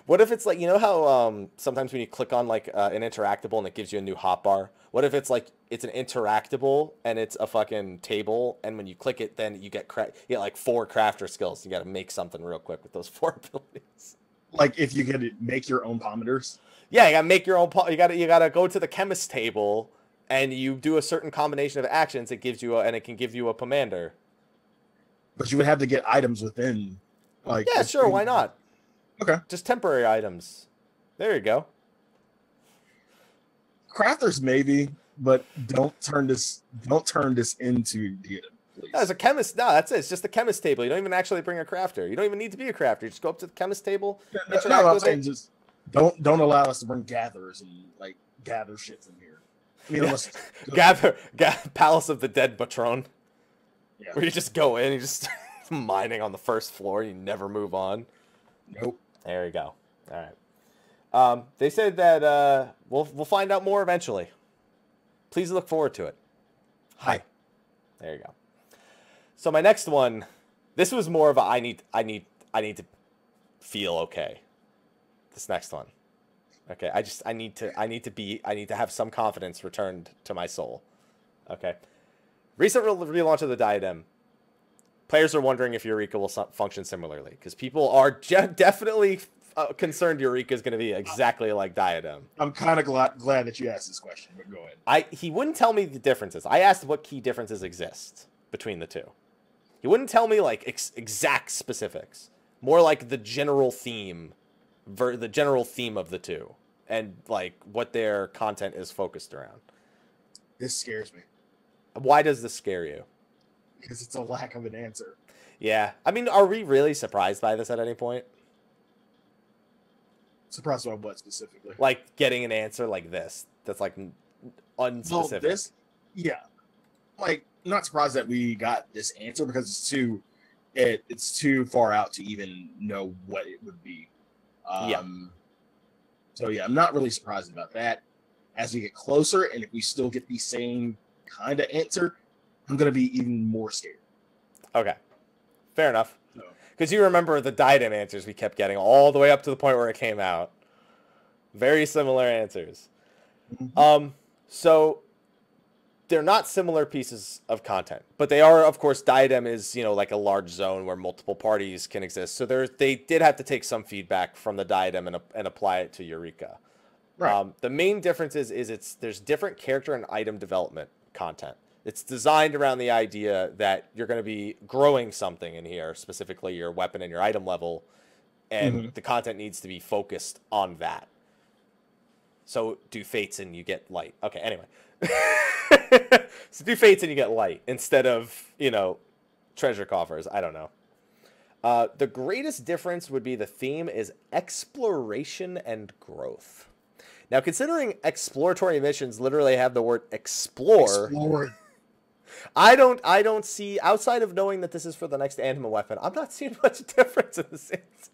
What if it's like, you know how sometimes when you click on like an interactable and it gives you a new hotbar? What if it's like it's an interactable and it's a fucking table, and when you click it, then you get like 4 crafter skills. You got to make something real quick with those 4 abilities. Like if you get to make your own pomidors. Yeah, you gotta make your own. You gotta go to the chemist table, and you do a certain combination of actions. It gives you and it can give you a pomander. But you would have to get items within. Like yeah, sure, why not? Okay, just temporary items. There you go. Crafters maybe, but don't turn this into Diadem, please. No, as a chemist, no, that's it. It's just a chemist table. You don't even actually bring a crafter. You don't even need to be a crafter. You just go up to the chemist table. No, I'm saying just don't allow us to bring gatherers and like gather shit from here. I mean, unless gather Palace of the Dead Patron. Yeah. Where you just go in, you just mining on the first floor, you never move on. Nope. There you go. All right. They said that we'll find out more eventually. Please look forward to it. Hi. There you go. So my next one, this was more of a I need to feel okay. This next one. Okay, I need to have some confidence returned to my soul. Okay. Recent relaunch of the Diadem. Players are wondering if Eureka will function similarly, because people are definitely concerned Eureka is going to be exactly like Diadem. I'm kind of glad that you asked this question, but go ahead. He wouldn't tell me the differences. I asked what key differences exist between the two. He wouldn't tell me like exact specifics. More like the general theme, of the two, and like what their content is focused around. This scares me. Why does this scare you? Because it's a lack of an answer. Yeah. I mean, are we really surprised by this at any point? Surprised by what specifically? Like getting an answer like this. That's like unspecific. Well, yeah. Like, not surprised that we got this answer because it's too far out to even know what it would be. Yeah. So yeah, I'm not really surprised about that. As we get closer, and if we still get the same kind of answer, I'm gonna be even more scared. Okay, fair enough. Because you remember the Diadem answers we kept getting all the way up to the point where it came out. Very similar answers. Mm-hmm. So they're not similar pieces of content, but they are, of course. Diadem is, like a large zone where multiple parties can exist. So they did have to take some feedback from the Diadem and apply it to Eureka. Right. The main difference is there's different character and item development content. It's designed around the idea that you're going to be growing something in here, specifically your weapon and your item level, and the content needs to be focused on that. So do fates and you get light. Okay, anyway. So do fates and you get light instead of, treasure coffers. I don't know. The greatest difference would be the theme is exploration and growth. Now, considering exploratory missions literally have the word explore, I don't see, outside of knowing that this is for the next anima weapon, I'm not seeing much difference in the sense.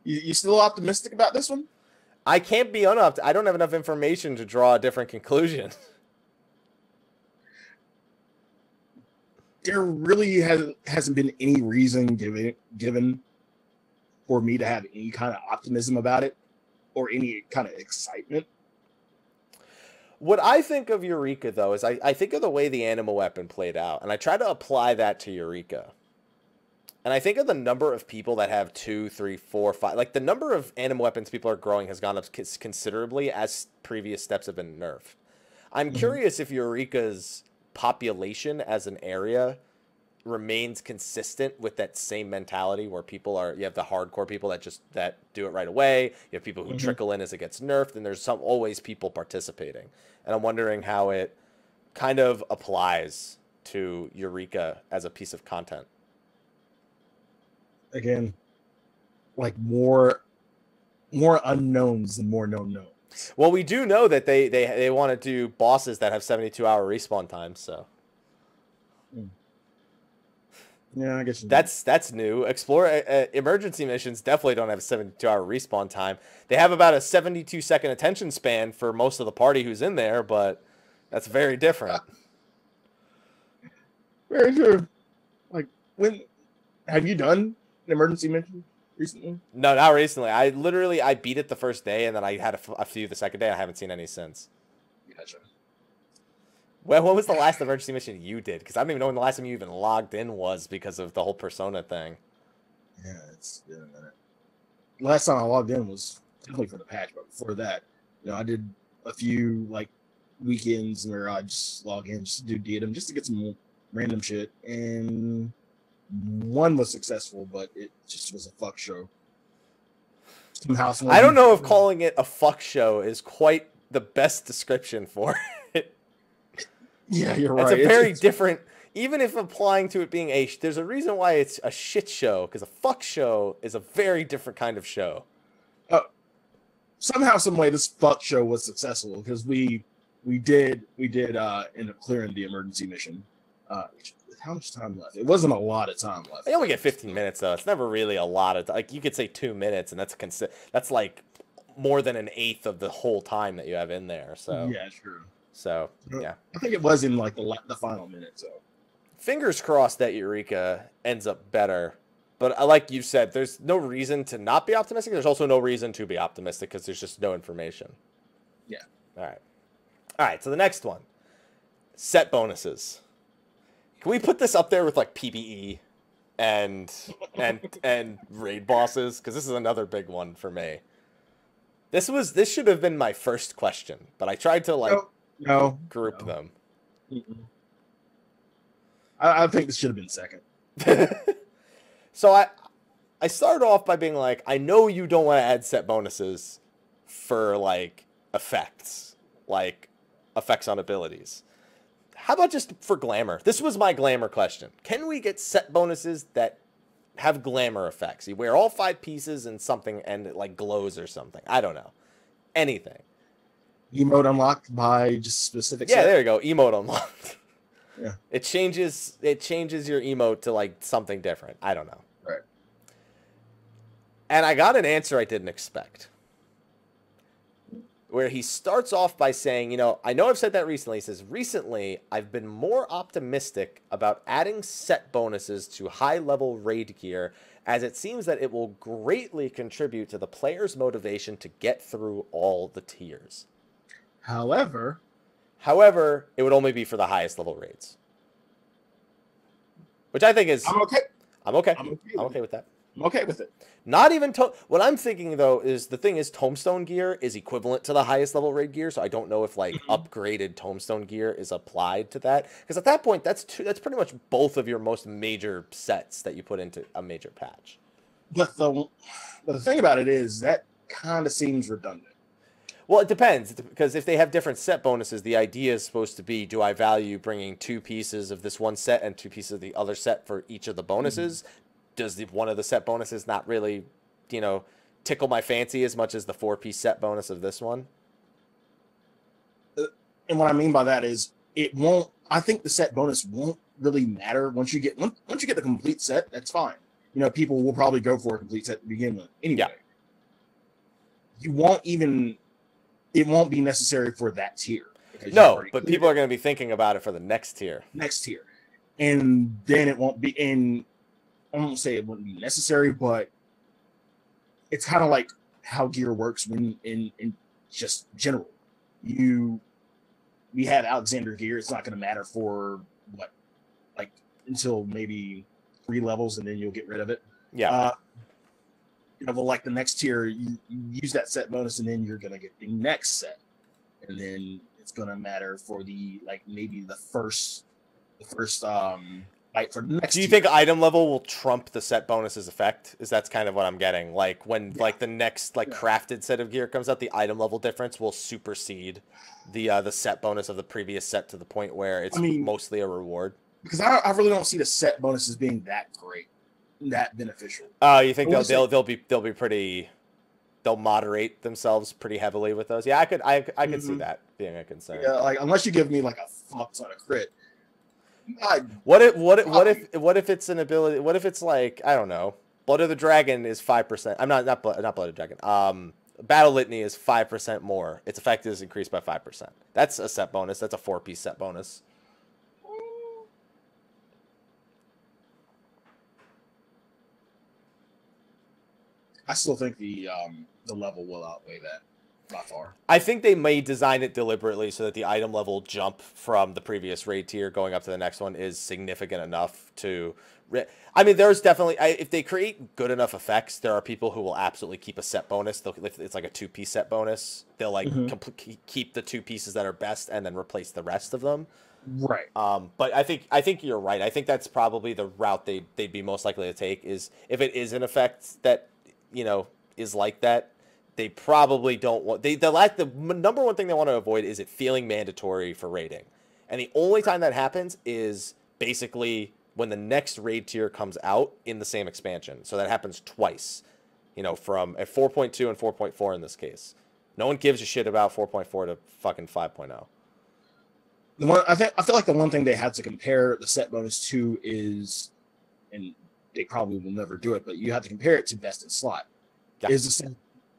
You still optimistic about this one? I can't be unoptimistic. I don't have enough information to draw a different conclusion. There really hasn't been any reason given for me to have any kind of optimism about it or any kind of excitement. What I think of Eureka, though, is I think of the way the anima weapon played out, and I try to apply that to Eureka. And I think of the number of people that have 2, 3, 4, 5. Like, the number of anima weapons people are growing has gone up considerably as previous steps have been nerfed. I'm curious if Eureka's population as an area remains consistent with that same mentality where you have the hardcore people that do it right away. You have people who trickle in as it gets nerfed, and there's always people participating. And I'm wondering how it kind of applies to Eureka as a piece of content. Again, like more unknowns than more known knowns. Well, we do know that they want to do bosses that have 72-hour respawn times, so. Yeah, I guess that's new. Emergency missions definitely don't have a 72-hour respawn time. They have about a 72-second attention span for most of the party who's in there, but that's very different. Very true. Like when have you done an emergency mission recently? No, not recently. I beat it the first day, and then I had a few the second day. I haven't seen any since. Gotcha. Well, what was the last emergency mission you did? Because I don't even know when the last time you even logged in was because of the whole Persona thing. Yeah, it's been a minute. Last time I logged in was definitely for the patch, but before that, I did a few like weekends where I just log in just to do Diadem just to get some random shit, and one was successful, but it just was a fuck show. I don't know if calling it a fuck show is quite the best description for it. Yeah, you're right. It's a very different, even if applying to it being there's a reason why it's a shit show, because a fuck show is a very different kind of show. Somehow, some way, this fuck show was successful because we did end up clearing the emergency mission. How much time left? It wasn't a lot of time left. They only get 15 minutes though. It's never really a lot of like you could say 2 minutes, and that's like more than an eighth of the whole time that you have in there. So yeah, true. So yeah, I think it was in like the final minute. So fingers crossed that Eureka ends up better. But like you said, there's no reason to not be optimistic. There's also no reason to be optimistic because there's just no information. Yeah. All right. So the next one, set bonuses. Can we put this up there with like PBE and raid bosses? Because this is another big one for me. This should have been my first question, but I tried to group them. Mm-mm. I think this should have been second. So I started off by being like, I know you don't want to add set bonuses for like effects on abilities. How about just for glamour? This was my glamour question. Can we get set bonuses that have glamour effects? You wear all 5 pieces and something and it like glows or something. I don't know. Anything. Emote unlocked by just specific set? There you go. Emote unlocked. Yeah. It changes your emote to like something different. I don't know. Right. And I got an answer I didn't expect. Where he starts off by saying, I know I've said that recently. He says, recently, I've been more optimistic about adding set bonuses to high-level raid gear, as it seems that it will greatly contribute to the player's motivation to get through all the tiers. However, it would only be for the highest level raids. Which I think is... I'm okay. I'm okay with that. I'm okay with it. Not even what I'm thinking though is the thing is tombstone gear is equivalent to the highest level raid gear, so I don't know if like upgraded tombstone gear is applied to that, because at that point that's pretty much both of your most major sets that you put into a major patch. But the thing about it is that kind of seems redundant. Well, it depends, because if they have different set bonuses, the idea is supposed to be, do I value bringing 2 pieces of this one set and 2 pieces of the other set for each of the bonuses? Does one of the set bonuses not really, tickle my fancy as much as the 4-piece set bonus of this one? And what I mean by that is it won't. I think the set bonus won't really matter once you get the complete set. That's fine. People will probably go for a complete set to begin with anyway. Yeah. It won't be necessary for that tier. No, but people are going to be thinking about it for the next tier. And then it won't be in. I won't say it wouldn't be necessary, but it's kind of like how gear works when in just general. We have Alexander gear. It's not going to matter for until maybe 3 levels, and then you'll get rid of it. Yeah. But like the next tier, you use that set bonus, and then you're going to get the next set, and then it's going to matter for maybe the first for the next. Do you think item level will trump the set bonus's effect? That's kind of what I'm getting. Like when the next crafted set of gear comes out, the item level difference will supersede the set bonus of the previous set to the point where it's mostly a reward. Because I really don't see the set bonuses being that great, that beneficial. Oh, you think they'll be pretty? They'll moderate themselves pretty heavily with those. Yeah, I could see that being a concern. Yeah, unless you give me a fuck ton of crit. What if it's an ability? What if it's I don't know? Blood of the Dragon is 5%. I'm not Blood of the Dragon. Battle Litany is 5% more. Its effect is increased by 5%. That's a set bonus. That's a 4-piece set bonus. I still think the level will outweigh that by far. I think they may design it deliberately so that the item level jump from the previous raid tier going up to the next one is significant enough to. I mean, there's definitely if they create good enough effects, there are people who will absolutely keep a set bonus. It's like a 2-piece set bonus. They'll like keep the 2 pieces that are best and then replace the rest of them. Right. But I think you're right. I think that's probably the route they'd be most likely to take is if it is an effect that is like that. They probably don't want the number one thing they want to avoid is it feeling mandatory for raiding, and the only time that happens is basically when the next raid tier comes out in the same expansion. So that happens twice, from at 4.2 and 4.4 in this case. No one gives a shit about 4.4 to fucking 5.0. I feel like the one thing they had to compare the set bonus to is, and they probably will never do it, but you have to compare it to best in slot. Yeah.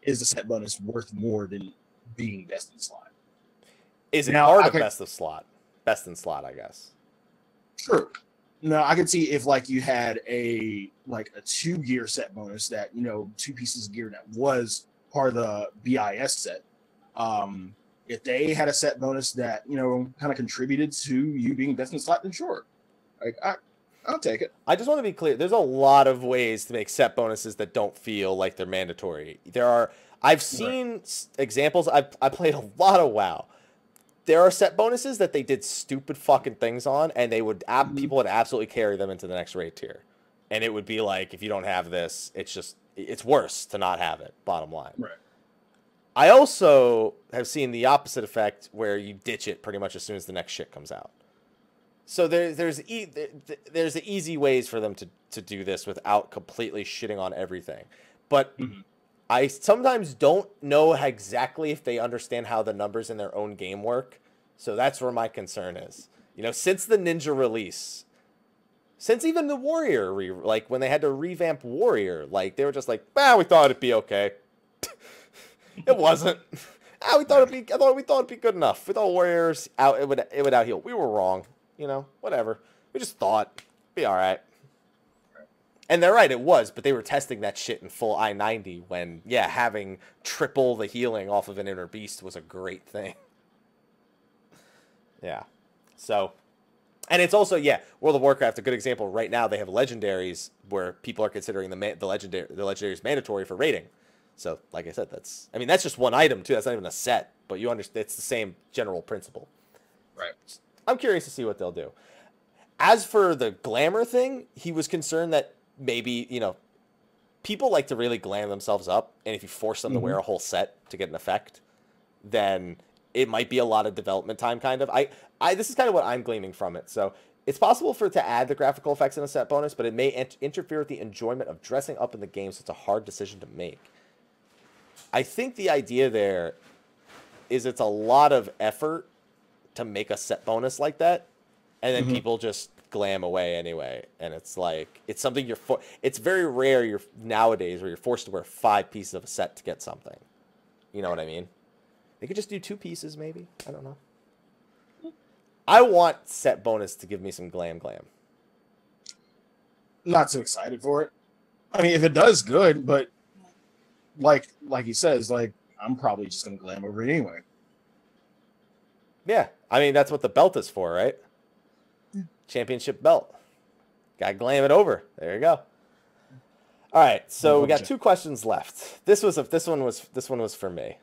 Is the set bonus worth more than being best in slot? Is it part of best in slot, I guess. True. No, I could see if like you had a 2-gear set bonus that 2 pieces of gear that was part of the BIS set. If they had a set bonus that kind of contributed to you being best in slot, then sure, I'll take it. I just want to be clear. There's a lot of ways to make set bonuses that don't feel like they're mandatory. I've seen examples. I played a lot of WoW. There are set bonuses that they did stupid fucking things on, and they would people would absolutely carry them into the next raid tier. And it would be like, if you don't have this, it's worse to not have it, bottom line. Right. I also have seen the opposite effect where you ditch it pretty much as soon as the next shit comes out. So there's the easy ways for them to do this without completely shitting on everything. But I sometimes don't know exactly if they understand how the numbers in their own game work. So that's where my concern is. Since the Ninja release, since even the Warrior, when they had to revamp Warrior, they were just like, we thought it'd be okay. It wasn't. We thought it'd be good enough. We thought Warriors it would out heal. We were wrong. Whatever. We just thought it'd be all right. And they're right, it was, but they were testing that shit in full I-90 when, having triple the healing off of an Inner Beast was a great thing. Yeah. So, and it's also, World of Warcraft, a good example. Right now, they have legendaries where people are considering the legendaries mandatory for raiding. So, like I said, that's just one item, too. That's not even a set, but you understand, it's the same general principle. Right. I'm curious to see what they'll do. As for the glamour thing, he was concerned that maybe, people like to really glam themselves up, and if you force them to wear a whole set to get an effect, then it might be a lot of development time, kind of. This is kind of what I'm gleaming from it. So it's possible for it to add the graphical effects in a set bonus, but it may interfere with the enjoyment of dressing up in the game, so it's a hard decision to make. I think the idea there is it's a lot of effort to make a set bonus like that, and then people just glam away anyway. And it's like, it's something it's very rare nowadays where you're forced to wear 5 pieces of a set to get something. You know what I mean? They could just do 2 pieces maybe. I don't know. I want set bonus to give me some glam. Not so excited for it. I mean, if it does, good, but like he says, I'm probably just gonna glam over it anyway. Yeah, I mean, that's what the belt is for, right? Championship belt. Gotta glam it over. There you go. All right, so we got 2 questions left. This one was for me.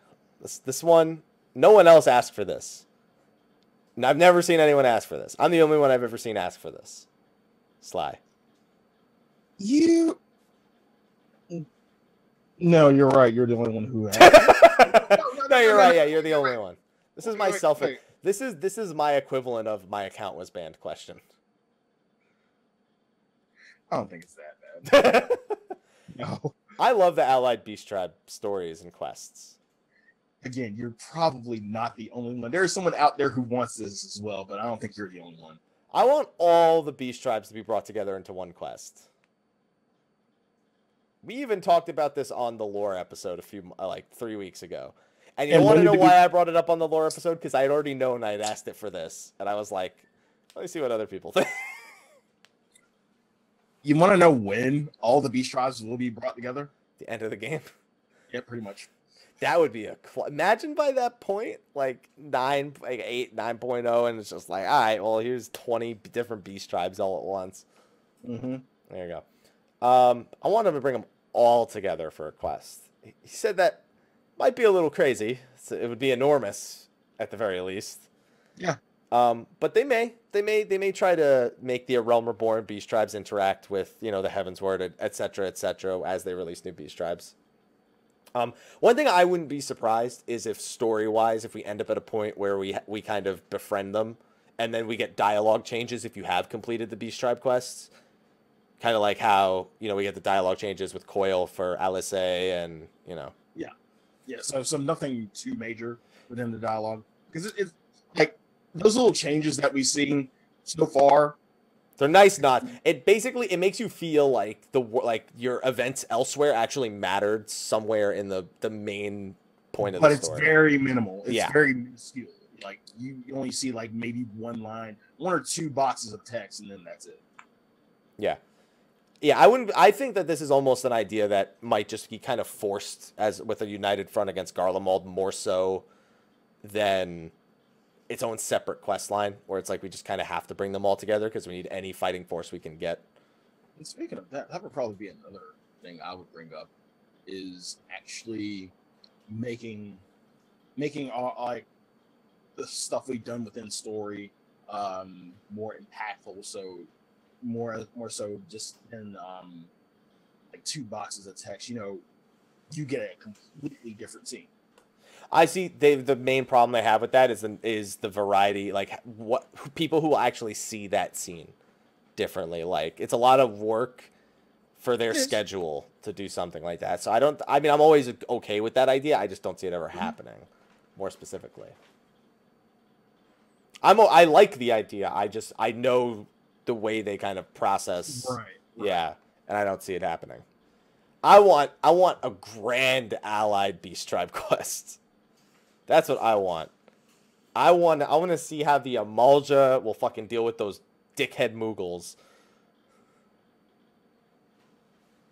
This one, no one else asked for this. And I've never seen anyone ask for this. I'm the only one I've ever seen ask for this. Sly. No, you're right. You're the only one who asked. No, you're right. Yeah, you're the only one. This is myself. This is my equivalent of my account was banned question. I don't think it's that bad. No. I love the Allied Beast Tribe stories and quests. Again, you're probably not the only one. There's someone out there who wants this as well, but I don't think you're the only one. I want all the Beast Tribes to be brought together into one quest. We even talked about this on the lore episode 3 weeks ago. And you want to know why I brought it up on the lore episode? Because I had already known I had asked it for this. And I was like, let me see what other people think. You want to know when all the Beast Tribes will be brought together? The end of the game. Yeah, pretty much. That would be imagine by that point, like 9.0, and it's just like, all right, well, here's 20 different beast tribes all at once. Mm-hmm. There you go. I want him to bring them all together for a quest. He said that might be a little crazy. So it would be enormous at the very least. Yeah. But they may try to make the Realm Reborn beast tribes interact with, the Heavensward, etc., as they release new beast tribes. One thing I wouldn't be surprised is if story-wise, if we end up at a point where we kind of befriend them, and then we get dialogue changes if you have completed the beast tribe quests. Kind of like how, we get the dialogue changes with Coil for Alice, and, Yeah, so nothing too major within the dialogue. Because it's like those little changes that we've seen so far. They're nice it makes you feel like your events elsewhere actually mattered somewhere in the main point of the story. But it's very minimal. It's very minuscule. Like you only see like maybe one or two boxes of text, and then that's it. Yeah. Yeah, I think that this is almost an idea that might just be kind of forced as with a united front against Garlemald more so than its own separate quest line, where it's like we just kind of have to bring them all together because we need any fighting force we can get. And speaking of that would probably be another thing I would bring up is actually making all like the stuff we've done within story more impactful. So more so just in like two boxes of text, you get a completely different scene. I see the main problem they have with that is the variety, like what people who will actually see that scene differently. Like it's a lot of work for their schedule to do something like that. So I'm always okay with that idea. I just don't see it ever happening more specifically. I like the idea. I know the way they kind of process. Right. Yeah. And I don't see it happening. I want a grand allied beast tribe quest. That's what I want. I want to see how the Amalja will fucking deal with those dickhead Moogles.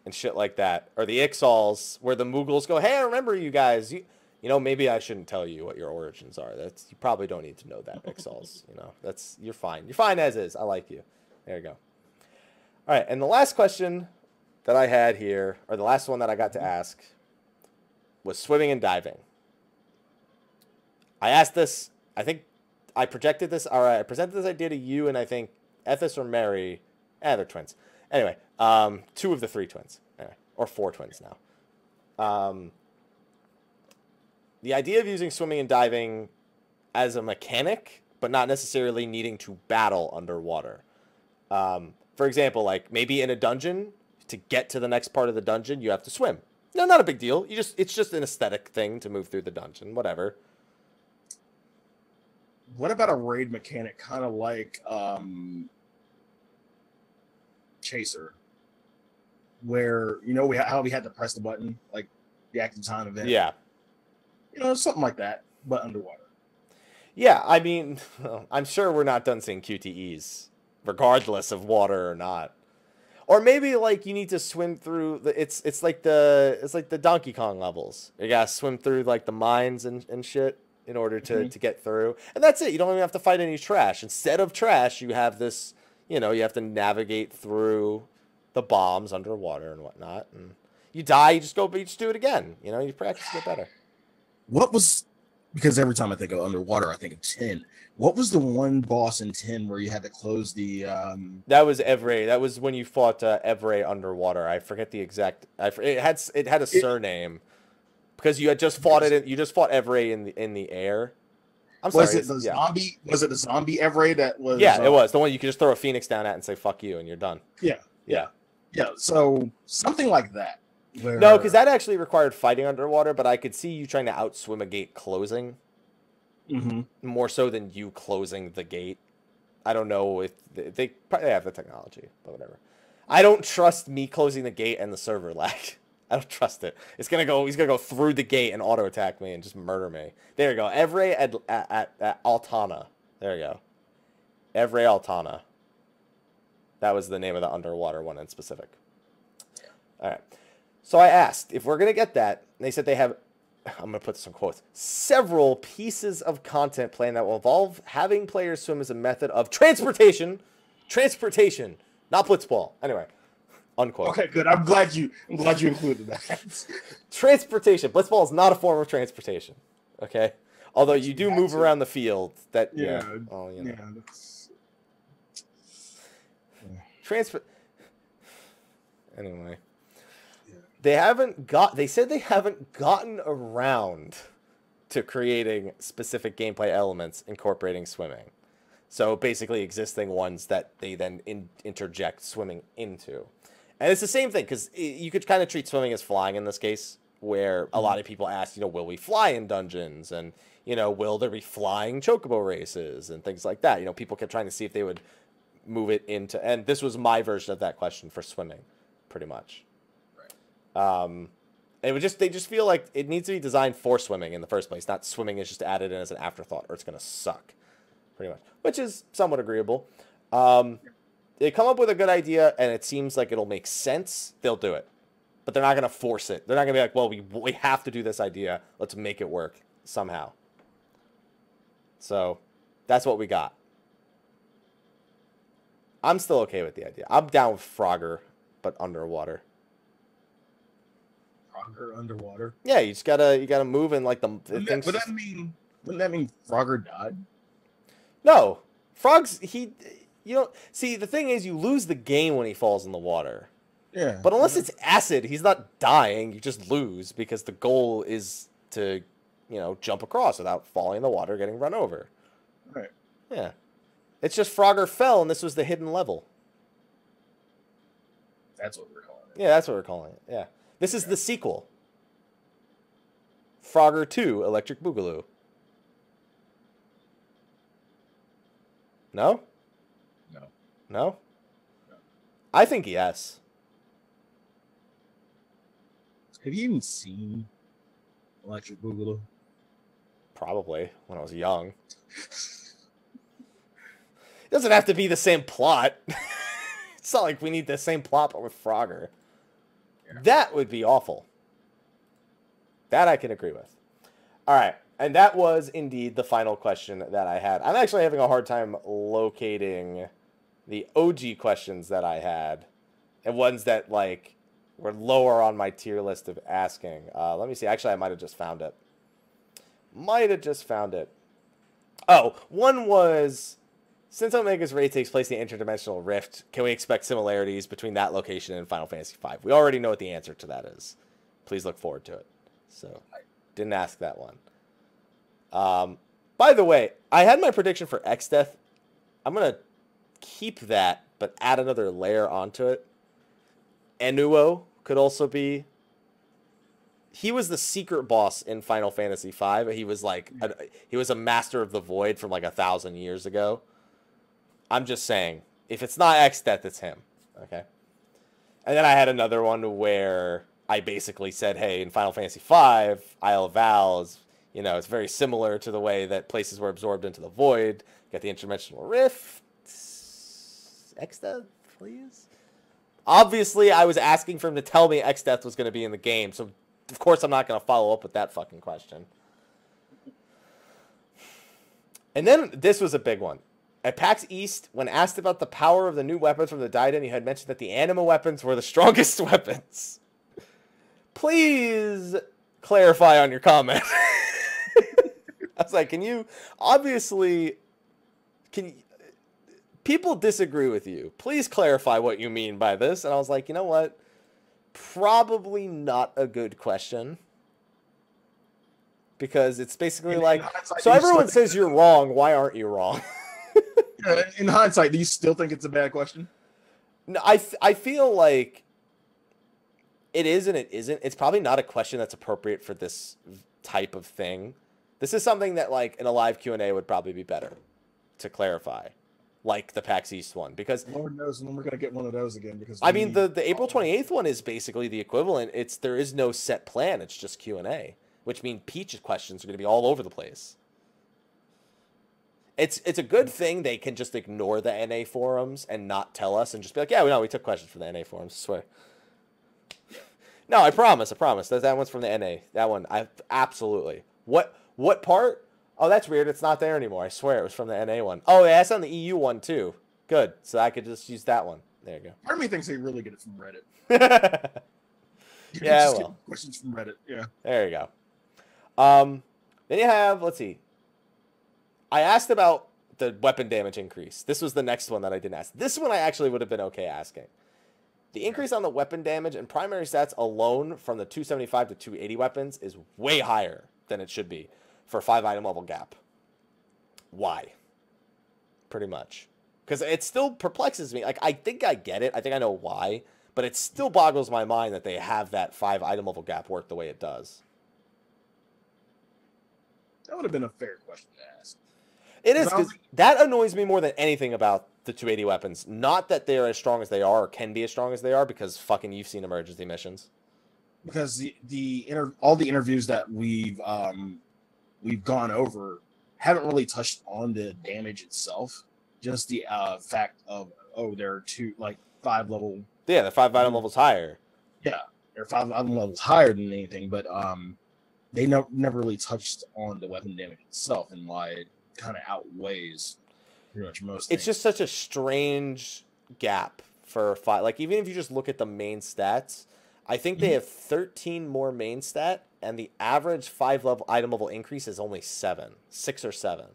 And shit like that. Or the Ixals, where the Moogles go, hey, I remember you guys. Maybe I shouldn't tell you what your origins are. You probably don't need to know that, Ixals. You're fine. You're fine as is. I like you. There you go. All right, and the last question that I had here, or the last one that I got to ask, was swimming and diving. I asked this, I think I projected this, or I presented this idea to you, and I think Ethis or Mary, they're twins. Anyway, 2 of the 3 twins, anyway, or 4 twins now. The idea of using swimming and diving as a mechanic, but not necessarily needing to battle underwater. For example, like maybe in a dungeon, to get to the next part of the dungeon, you have to swim. No, not a big deal. It's just an aesthetic thing to move through the dungeon, whatever. What about a raid mechanic, kind of like Chaser, where how we had to press the button, like the active time event? Yeah. Something like that, but underwater. Yeah, I mean, I'm sure we're not done seeing QTEs, regardless of water or not. Or maybe like you need to swim through it's like the Donkey Kong levels. You gotta swim through like the mines and shit in order to get through. And that's it. You don't even have to fight any trash. Instead of trash, you have this, you have to navigate through the bombs underwater and whatnot. And you die, you just do it again. You practice to get better. Because every time I think of underwater, I think of 10. What was the one boss in 10 where you had to close the... That was Evray. That was when you fought Evray underwater. I forget the exact... It had a surname. Because you had just fought you just fought Evray in the air. I'm sorry. Was it the zombie? Was it the zombie Evray that was? Yeah, it was. The one you could just throw a phoenix down at and say, fuck you, and you're done. Yeah. So something like that. No, because that actually required fighting underwater, but I could see you trying to outswim a gate closing. More so than you closing the gate. I don't know if they probably have the technology, but whatever. I don't trust me closing the gate and the server lag. I don't trust it. He's gonna go through the gate and auto attack me and just murder me. There you go. Evray at Altana. There you go. Evray Altana. That was the name of the underwater one in specific. All right. So I asked if we're going to get that. And they said they have, I'm going to put this in quotes, several pieces of content planned that will involve having players swim as a method of transportation, not blitzball. Anyway, unquote. Okay, good. I'm glad you included that. Transportation. Blitzball is not a form of transportation. Okay? Although you do move around the field. That yeah. Oh, you know. Yeah. That's... Anyway. They said they haven't gotten around to creating specific gameplay elements incorporating swimming. So basically existing ones that they then interject swimming into. And it's the same thing, because you could kind of treat swimming as flying in this case, where a lot of people ask, will we fly in dungeons? And, will there be flying chocobo races and things like that? People kept trying to see if they would move it into, and this was my version of that question for swimming, pretty much. They just feel like it needs to be designed for swimming in the first place, not swimming is just added in as an afterthought, or it's going to suck, pretty much, which is somewhat agreeable. They come up with a good idea, and it seems like it'll make sense. They'll do it, but they're not going to force it. They're not going to be like, well, we have to do this idea. Let's make it work somehow. So that's what we got. I'm still okay with the idea. I'm down with Frogger, but underwater. Frogger underwater? Yeah, you gotta move in like the wouldn't that mean Frogger died? No. Frogs, see, the thing is, you lose the game when he falls in the water. Yeah. But unless it's acid, he's not dying. You just lose because the goal is to, jump across without falling in the water, getting run over. Right. Yeah. It's just Frogger fell, and this was the hidden level. That's what we're calling it. Yeah, that's what we're calling it. Yeah. This is the sequel. Frogger 2, Electric Boogaloo. No? No. No? No. I think yes. Have you even seen Electric Boogaloo? Probably, when I was young. It doesn't have to be the same plot. It's not like we need the same plot, but with Frogger. Yeah. That would be awful. That I can agree with. All right. And that was indeed the final question that I had. I'm actually having a hard time locating the OG questions that I had and ones that, were lower on my tier list of asking. Let me see. Actually, I might have just found it. Oh, one was, since Omega's raid takes place in the interdimensional rift, can we expect similarities between that location and Final Fantasy V? We already know what the answer to that is. Please look forward to it. So, I didn't ask that one. By the way, I had my prediction for X-Death. I'm going to keep that, but add another layer onto it. Enuo could also be. He was the secret boss in Final Fantasy V. He was he was a master of the void from 1,000 years ago. I'm just saying, if it's not X-Death, it's him. Okay. And then I had another one where I basically said, hey, in Final Fantasy V, Isle of Vows, it's very similar to the way that places were absorbed into the void. Got the interdimensional rift. X-Death, please. Obviously, I was asking for him to tell me X-Death was going to be in the game, so of course I'm not going to follow up with that fucking question. And then this was a big one. At PAX East, when asked about the power of the new weapons from the Diadem, you had mentioned that the anima weapons were the strongest weapons. Please clarify on your comment. I was like, people disagree with you. Please clarify what you mean by this. And I was like, you know what? Probably not a good question. Because it's basically so everyone says you're wrong. Why aren't you wrong? In hindsight, do you still think it's a bad question? No, I feel like it is and it isn't. It's probably not a question that's appropriate for this type of thing. This is something that, in a live Q&A would probably be better to clarify, like the PAX East one. Because Lord knows when we're going to get one of those again. Because the April 28th one is basically the equivalent. There is no set plan. It's just Q&A, which means Peach's questions are going to be all over the place. It's a good thing they can just ignore the NA forums and not tell us and just be like, yeah, we took questions from the NA forums, I swear. No, I promise. That one's from the NA. That one, I absolutely. What part? Oh, that's weird. It's not there anymore. I swear it was from the NA one. Oh, yeah, that's on the EU one too. Good. So I could just use that one. There you go. Part of me thinks they really get it from Reddit. Yeah, well. Questions from Reddit. Yeah. There you go. Then you have, let's see. I asked about the weapon damage increase. This was the next one that I didn't ask. This one I actually would have been okay asking. The increase on the weapon damage and primary stats alone from the 275 to 280 weapons is way higher than it should be for 5 item level gap. Why? Pretty much. Because it still perplexes me. Like, I think I get it. I think I know why. But it still boggles my mind that they have that 5 item level gap work the way it does. That would have been a fair question to ask. It is, because that annoys me more than anything about the 280 weapons. Not that they're as strong as they are or can be as strong as they are, because fucking you've seen emergency missions. Because all the interviews that we've gone over haven't really touched on the damage itself. Just the fact of, they're 5 level. Yeah, the 5 item levels higher. Yeah, they're 5 item levels higher than anything, but they never really touched on the weapon damage itself and why it kind of outweighs pretty much most things. It's just such a strange gap for 5. Like, even if you just look at the main stats, I think they have 13 more main stat, and the average 5 item level increase is only 6 or 7.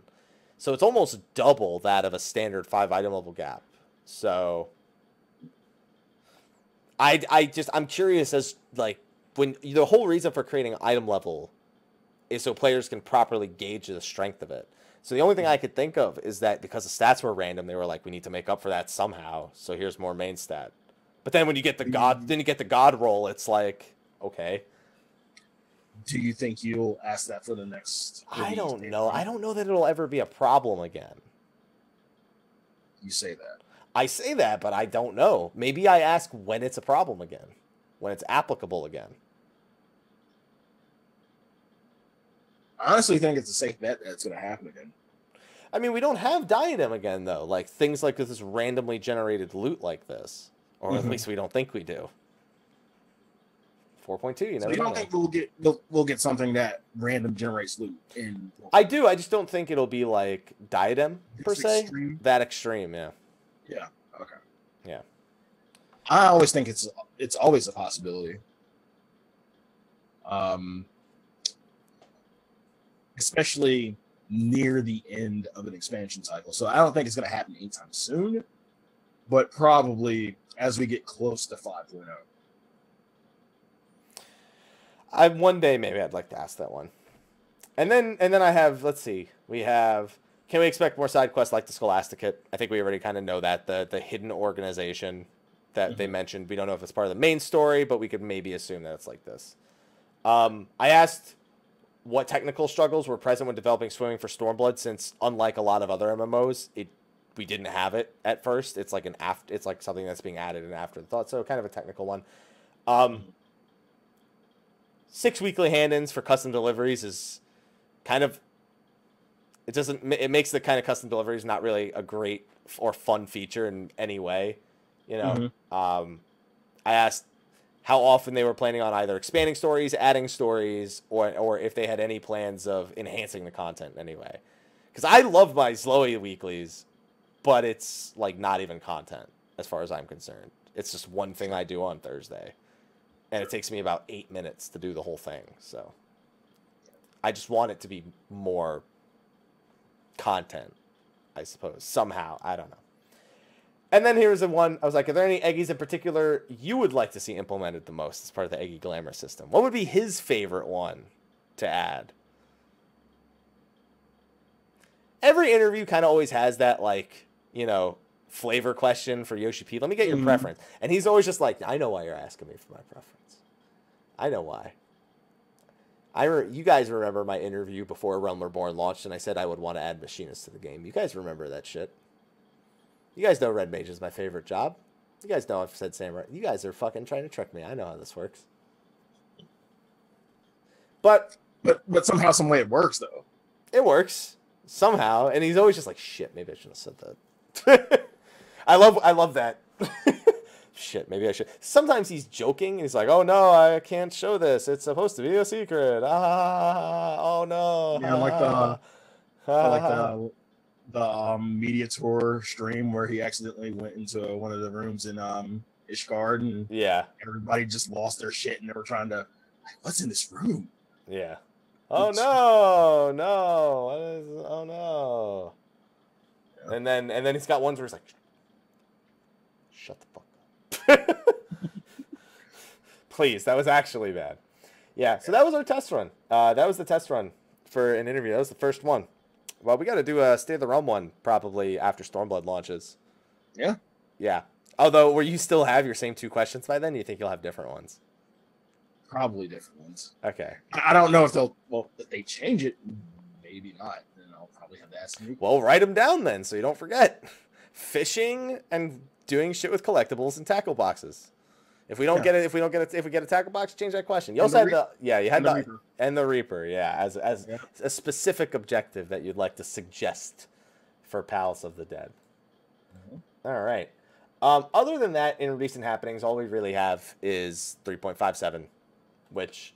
So it's almost double that of a standard 5 item level gap. So I'm curious as, like, when the whole reason for creating item level is so players can properly gauge the strength of it. So the only thing I could think of is that because the stats were random, they were like, we need to make up for that somehow. So here's more main stat. But then when you get the god roll, it's like, okay. Do you think you'll ask that for the next? I don't know. I don't know that it'll ever be a problem again. You say that. I say that, but I don't know. Maybe I ask when it's a problem again, when it's applicable again. I honestly think it's a safe bet that it's going to happen again. I mean, we don't have Diadem again, though. Like, things like this randomly generated loot like this. Or at least we don't think we do. 4.2, you know. So you don't think we'll get something that random generates loot in? I do. I just don't think it'll be like Diadem per se. Extreme? That extreme, yeah. Yeah. Okay. Yeah. I always think it's always a possibility. Especially near the end of an expansion cycle. So I don't think it's going to happen anytime soon, but probably as we get close to 5.0. One day maybe I'd like to ask that one. And then I have, let's see, can we expect more side quests like the Scholasticate? I think we already kind of know that, the hidden organization that they mentioned. We don't know if it's part of the main story, but we could maybe assume that it's like this. I asked what technical struggles were present when developing swimming for Stormblood, since unlike a lot of other MMOs, we didn't have it at first. It's like it's like something that's being added in afterthought, so kind of a technical one. 6 weekly hand-ins for custom deliveries is kind of, it makes the kind of custom deliveries not really a great or fun feature in any way, you know. I asked how often they were planning on either expanding stories, adding stories, or if they had any plans of enhancing the content in any way. Because I love my Slyh weeklies, but it's like not even content as far as I'm concerned. It's just one thing I do on Thursday. And it takes me about 8 minutes to do the whole thing. So I just want it to be more content, I suppose. Somehow. I don't know. And then here's the one. I was like, are there any Eggies in particular you would like to see implemented the most as part of the Eggy Glamour system? What would be his favorite one to add? Every interview kind of always has that, like, you know, flavor question for Yoshi-P. Let me get your preference. And he's always just like, I know why you're asking me for my preference. I know why. You guys remember my interview before Realm Reborn launched, and I said I would want to add machinists to the game. You guys remember that shit. You guys know Red Mage is my favorite job. You guys know I've said Samurai. You guys are fucking trying to trick me. I know how this works. But somehow, some way it works, though. It works. Somehow. And he's always just like, shit, maybe I shouldn't have said that. I love that. shit, maybe I should. Sometimes he's joking. He's like, oh, no, I can't show this. It's supposed to be a secret. Oh, no. Yeah, the media tour stream where he accidentally went into one of the rooms in Ishgard, and everybody just lost their shit, and they were trying to, like, what's in this room? Yeah. Oh no! Oh no! Yeah. And then he's got ones where he's like, shut the fuck up. Please, that was actually bad. Yeah. So that was our test run. That was the test run for an interview. That was the first one. Well, we got to do a State of the Realm one probably after Stormblood launches. Yeah. Yeah. Although, will you still have your same 2 questions by then? Do you think you'll have different ones? Probably different ones. Okay. I don't know if if they change it, maybe not. Then I'll probably have to ask them. Well, write them down then so you don't forget. Fishing and doing shit with collectibles and tackle boxes. If we don't get it, if we get a tackle box, change that question. You also had the Reaper, as a specific objective that you'd like to suggest for Palace of the Dead. Mm-hmm. All right. Other than that, in recent happenings, all we really have is 3.57, which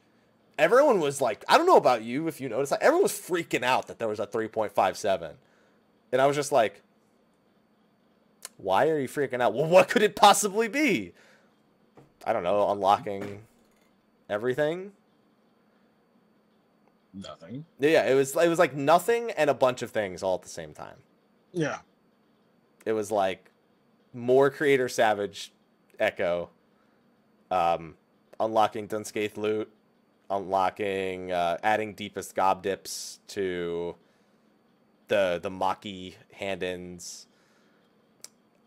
everyone was like, I don't know about you, if you noticed, like, everyone was freaking out that there was a 3.57. And I was just like, why are you freaking out? Well, what could it possibly be? I don't know, unlocking everything? Nothing. Yeah, it was like nothing and a bunch of things all at the same time. Yeah. It was like more Creator Savage Echo, unlocking Dunscaith loot, unlocking, adding Deepest Gob Dips to the Maki hand-ins,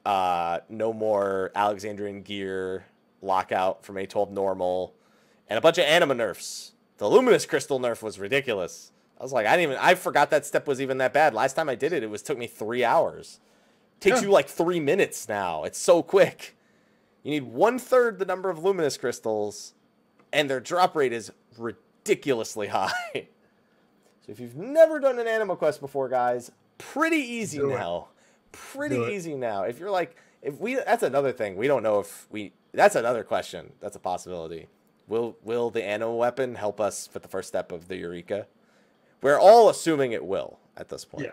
no more Alexandrian gear, lockout from A12 normal, and a bunch of anima nerfs. The Luminous Crystal nerf was ridiculous. I was like, I forgot that step was even that bad. Last time I did it, took me 3 hours. Takes you like 3 minutes now. It's so quick. You need 1/3 the number of Luminous Crystals, and their drop rate is ridiculously high. So if you've never done an Anima Quest before, guys, pretty easy now. Pretty easy now. If you're like, that's another thing. We don't know if that's another question. That's a possibility. Will the Anima weapon help us for the first step of the Eureka? We're all assuming it will at this point.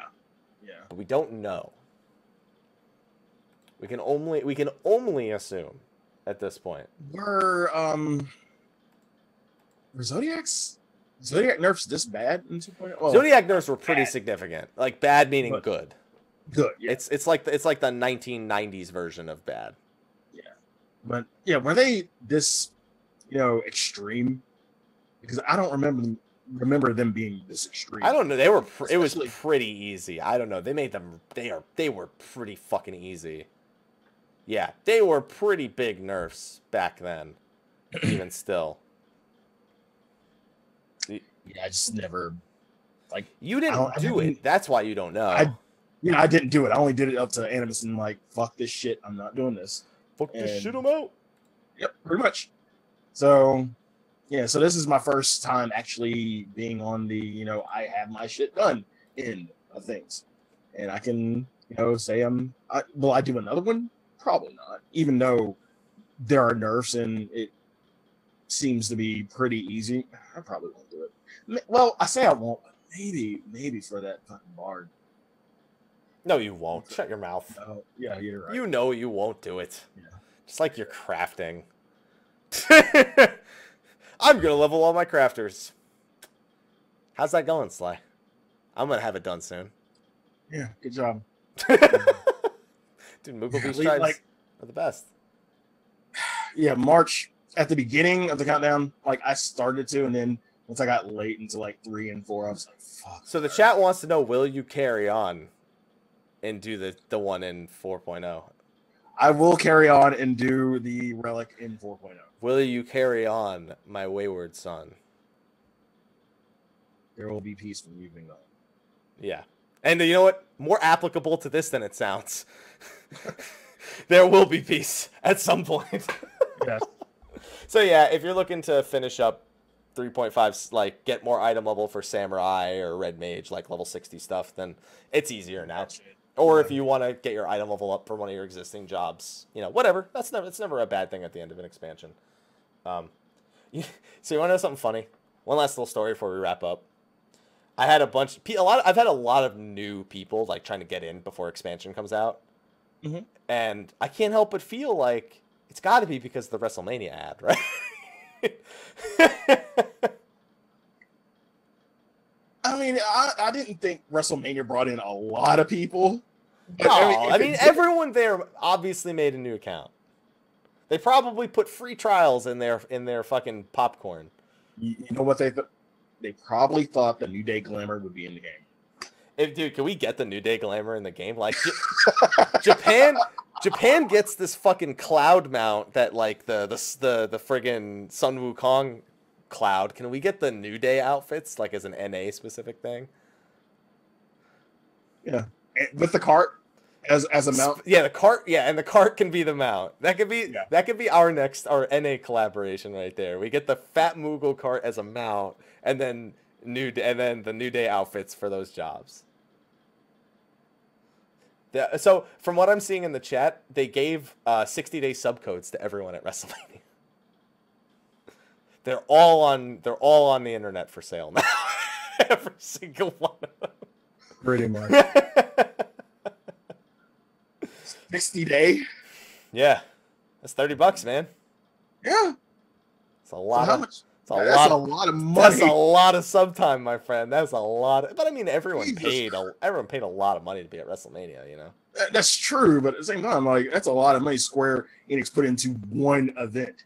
Yeah. But we don't know. We can only assume at this point. Were Zodiac nerfs this bad in 2.0? Well, Zodiac nerfs were pretty significant. Like bad meaning good. Good. Yeah. It's like the 1990s version of bad. Yeah. But yeah, were they this extreme? Because I don't remember them being this extreme. I don't know. It was pretty easy. I don't know. They made them. They were pretty fucking easy. Yeah, they were pretty big nerfs back then. Even still. Yeah, I just never you didn't do it. That's why you don't know. I didn't do it. I only did it up to Animus and fuck this shit. I'm not doing this. Fuck this shit, I'm out. Yep, pretty much. So, yeah, so this is my first time actually being on the, I have my shit done end of things. And I can, say will I do another one? Probably not. Even though there are nerfs and it seems to be pretty easy, I probably won't do it. Well, I say I won't, but maybe for that fucking bard. No, you won't. Shut your mouth. Oh, yeah, you're right. You know you won't do it. Yeah. Just like you're crafting. I'm going to level all my crafters. How's that going, Sly? I'm going to have it done soon. Yeah, good job. Dude, Moogle Beast tribes are the best. Yeah, March, at the beginning of the countdown, I started to, and then once I got late into 3 and 4, I was like, fuck. So the chat wants to know, will you carry on and do the one in 4.0? I will carry on and do the relic in 4.0. Will you carry on, my wayward son? There will be peace when you bring on. Yeah. And you know what? More applicable to this than it sounds. There will be peace at some point. Yes. So yeah, if you're looking to finish up 3.5, get more item level for Samurai or Red Mage, level 60 stuff, then it's easier now. Or if you want to get your item level up for one of your existing jobs, whatever. It's never a bad thing at the end of an expansion. So you want to know something funny? One last little story before we wrap up. I've had a lot of new people like trying to get in before expansion comes out, and I can't help but feel like it's got to be because of the WrestleMania ad, right? I mean, I didn't think WrestleMania brought in a lot of people. No, I mean everyone there obviously made a new account. They probably put free trials in their fucking popcorn. You know what they thought? They probably thought the New Day Glamour would be in the game. Dude, can we get the New Day Glamour in the game? Like, Japan gets this fucking cloud mount that like the friggin' Sun Wukong cloud. Can we get the New Day outfits like as an NA specific thing? Yeah, with the cart as a mount. Yeah, the cart. Yeah, and the cart can be the mount. That could be our NA collaboration right there. We get the Fat Moogle cart as a mount, and then the New Day outfits for those jobs. So from what I'm seeing in the chat, they gave 60-day subcodes to everyone at WrestleMania. They're all on the internet for sale now. Every single one of them. Pretty much. 60-day? Yeah. That's $30, man. Yeah. It's a lot. So that's a lot of money. That's a lot of sub time, my friend. That's a lot. But I mean, everyone paid a lot of money to be at WrestleMania. That's true, but at the same time, like that's a lot of money Square Enix put into one event.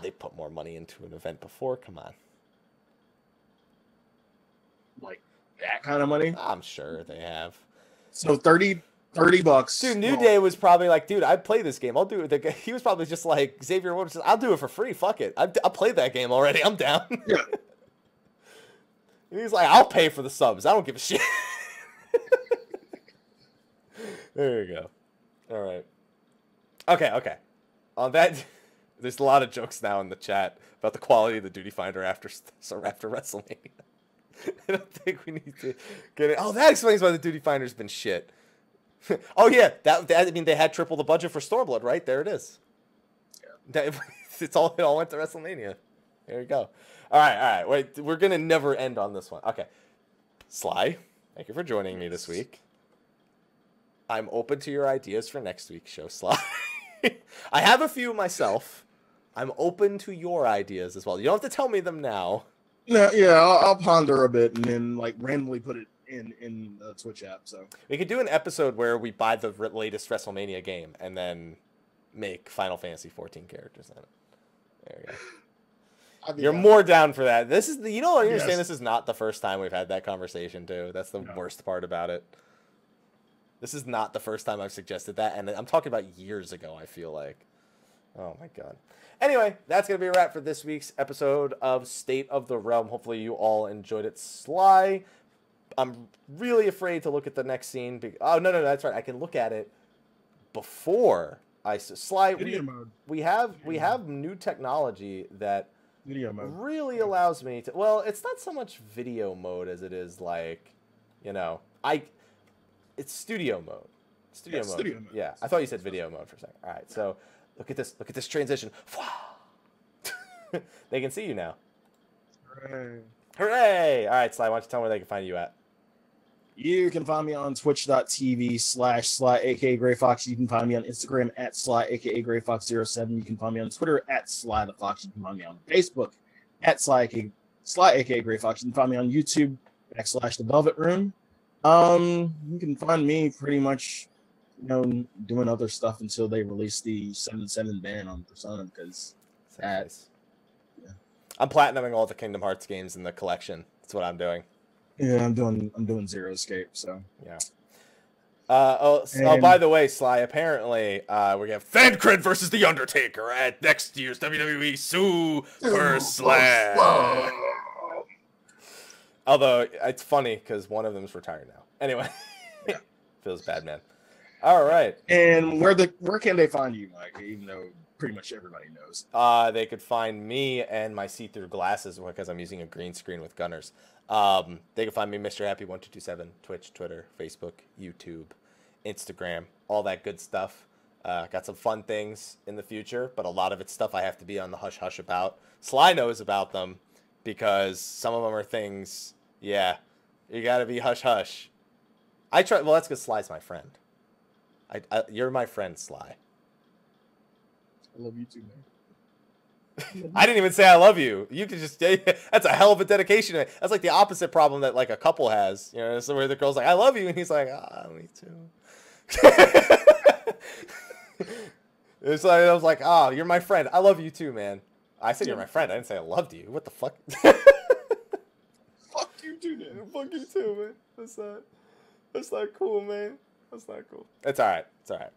They put more money into an event before. Come on. Like that kind of money? I'm sure they have. So $30. Dude, New Day was probably like, dude, I'd play this game. I'll do it. He was probably just like, Xavier Woods says, I'll do it for free. Fuck it. I'll play that game already. I'm down. Yeah. And he's like, I'll pay for the subs. I don't give a shit. There you go. All right. Okay. On that, there's a lot of jokes now in the chat about the quality of the Duty Finder after WrestleMania. I don't think we need to get it. Oh, that explains why the Duty Finder's been shit. Oh yeah, that I mean they had triple the budget for Stormblood, right? There it is. Yeah. It all went to WrestleMania. There you go. All right. Wait, we're gonna never end on this one. Okay, Sly, thank you for joining me this week. I'm open to your ideas for next week's show, Sly. I have a few myself. I'm open to your ideas as well. You don't have to tell me them now. No, yeah, I'll ponder a bit and then like randomly put it in the Twitch app. So we could do an episode where we buy the latest WrestleMania game and then make Final Fantasy 14 characters in it. There you go. You're more down for that. This is you don't understand. Yes. This is not the first time we've had that conversation too. That's the worst part about it. This is not the first time I've suggested that, and I'm talking about years ago. I feel like, oh my god. Anyway, that's going to be a wrap for this week's episode of State of the Realm. Hopefully you all enjoyed it. Sly, I'm really afraid to look at the next scene. Oh, no, that's right. I can look at it before I... Sly, we have new technology that really allows me to... Well, it's not so much video mode as it is like, it's studio mode. Studio mode. Yeah, I thought you said video mode for a second. All right, so... Look at this transition. They can see you now. Hooray! All right, Sly, why don't you tell them where they can find you at? You can find me on twitch.tv/Slyakagreyfox. You can find me on Instagram at Slyakagreyfox07. You can find me on Twitter at Slythefox. You can find me on Facebook at Slyakagreyfox. You can find me on YouTube /The Velvet Room. You can find me pretty much doing other stuff until they release the 7/7 ban on Persona because that's I'm platinuming all the Kingdom Hearts games in the collection. That's what I'm doing. Yeah, I'm doing Zero Escape. So yeah. By the way, Sly, apparently we have Thancred versus The Undertaker at next year's WWE Super Slam. Although it's funny because one of them is retired now. Anyway, feels bad, man. All right. And where can they find you, Mike? Even though pretty much everybody knows. They could find me and my see-through glasses because I'm using a green screen with gunners. They can find me Mr. Happy1227, Twitch, Twitter, Facebook, YouTube, Instagram, all that good stuff. Got some fun things in the future, but a lot of it's stuff I have to be on the hush-hush about. Sly knows about them because some of them are things, yeah, you got to be hush-hush. Well, that's because Sly's my friend. You're my friend, Sly. I love you too, man. I didn't even say I love you. You could just, that's a hell of a dedication. That's like the opposite problem that like a couple has, you know, so where the girl's like, I love you. And he's like, me too. It's like, I was like, you're my friend. I love you too, man. I said you're my friend. I didn't say I loved you. What the fuck? Fuck you too, man. Fuck you too, man. That's not cool, man. That's not cool. It's all right. It's all right.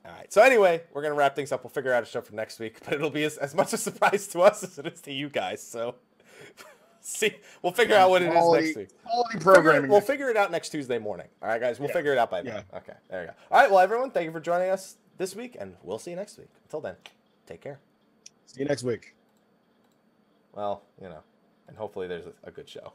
All right. So anyway, we're going to wrap things up. We'll figure out a show for next week, but it'll be as much a surprise to us as it is to you guys. So see, we'll figure out what it is next week. Quality programming. We'll figure it out next Tuesday morning. All right, guys. We'll figure it out by then. Yeah. Okay. There you go. All right. Well, everyone, thank you for joining us this week, and we'll see you next week. Until then, take care. See you next week. Well, you know, and hopefully there's a good show.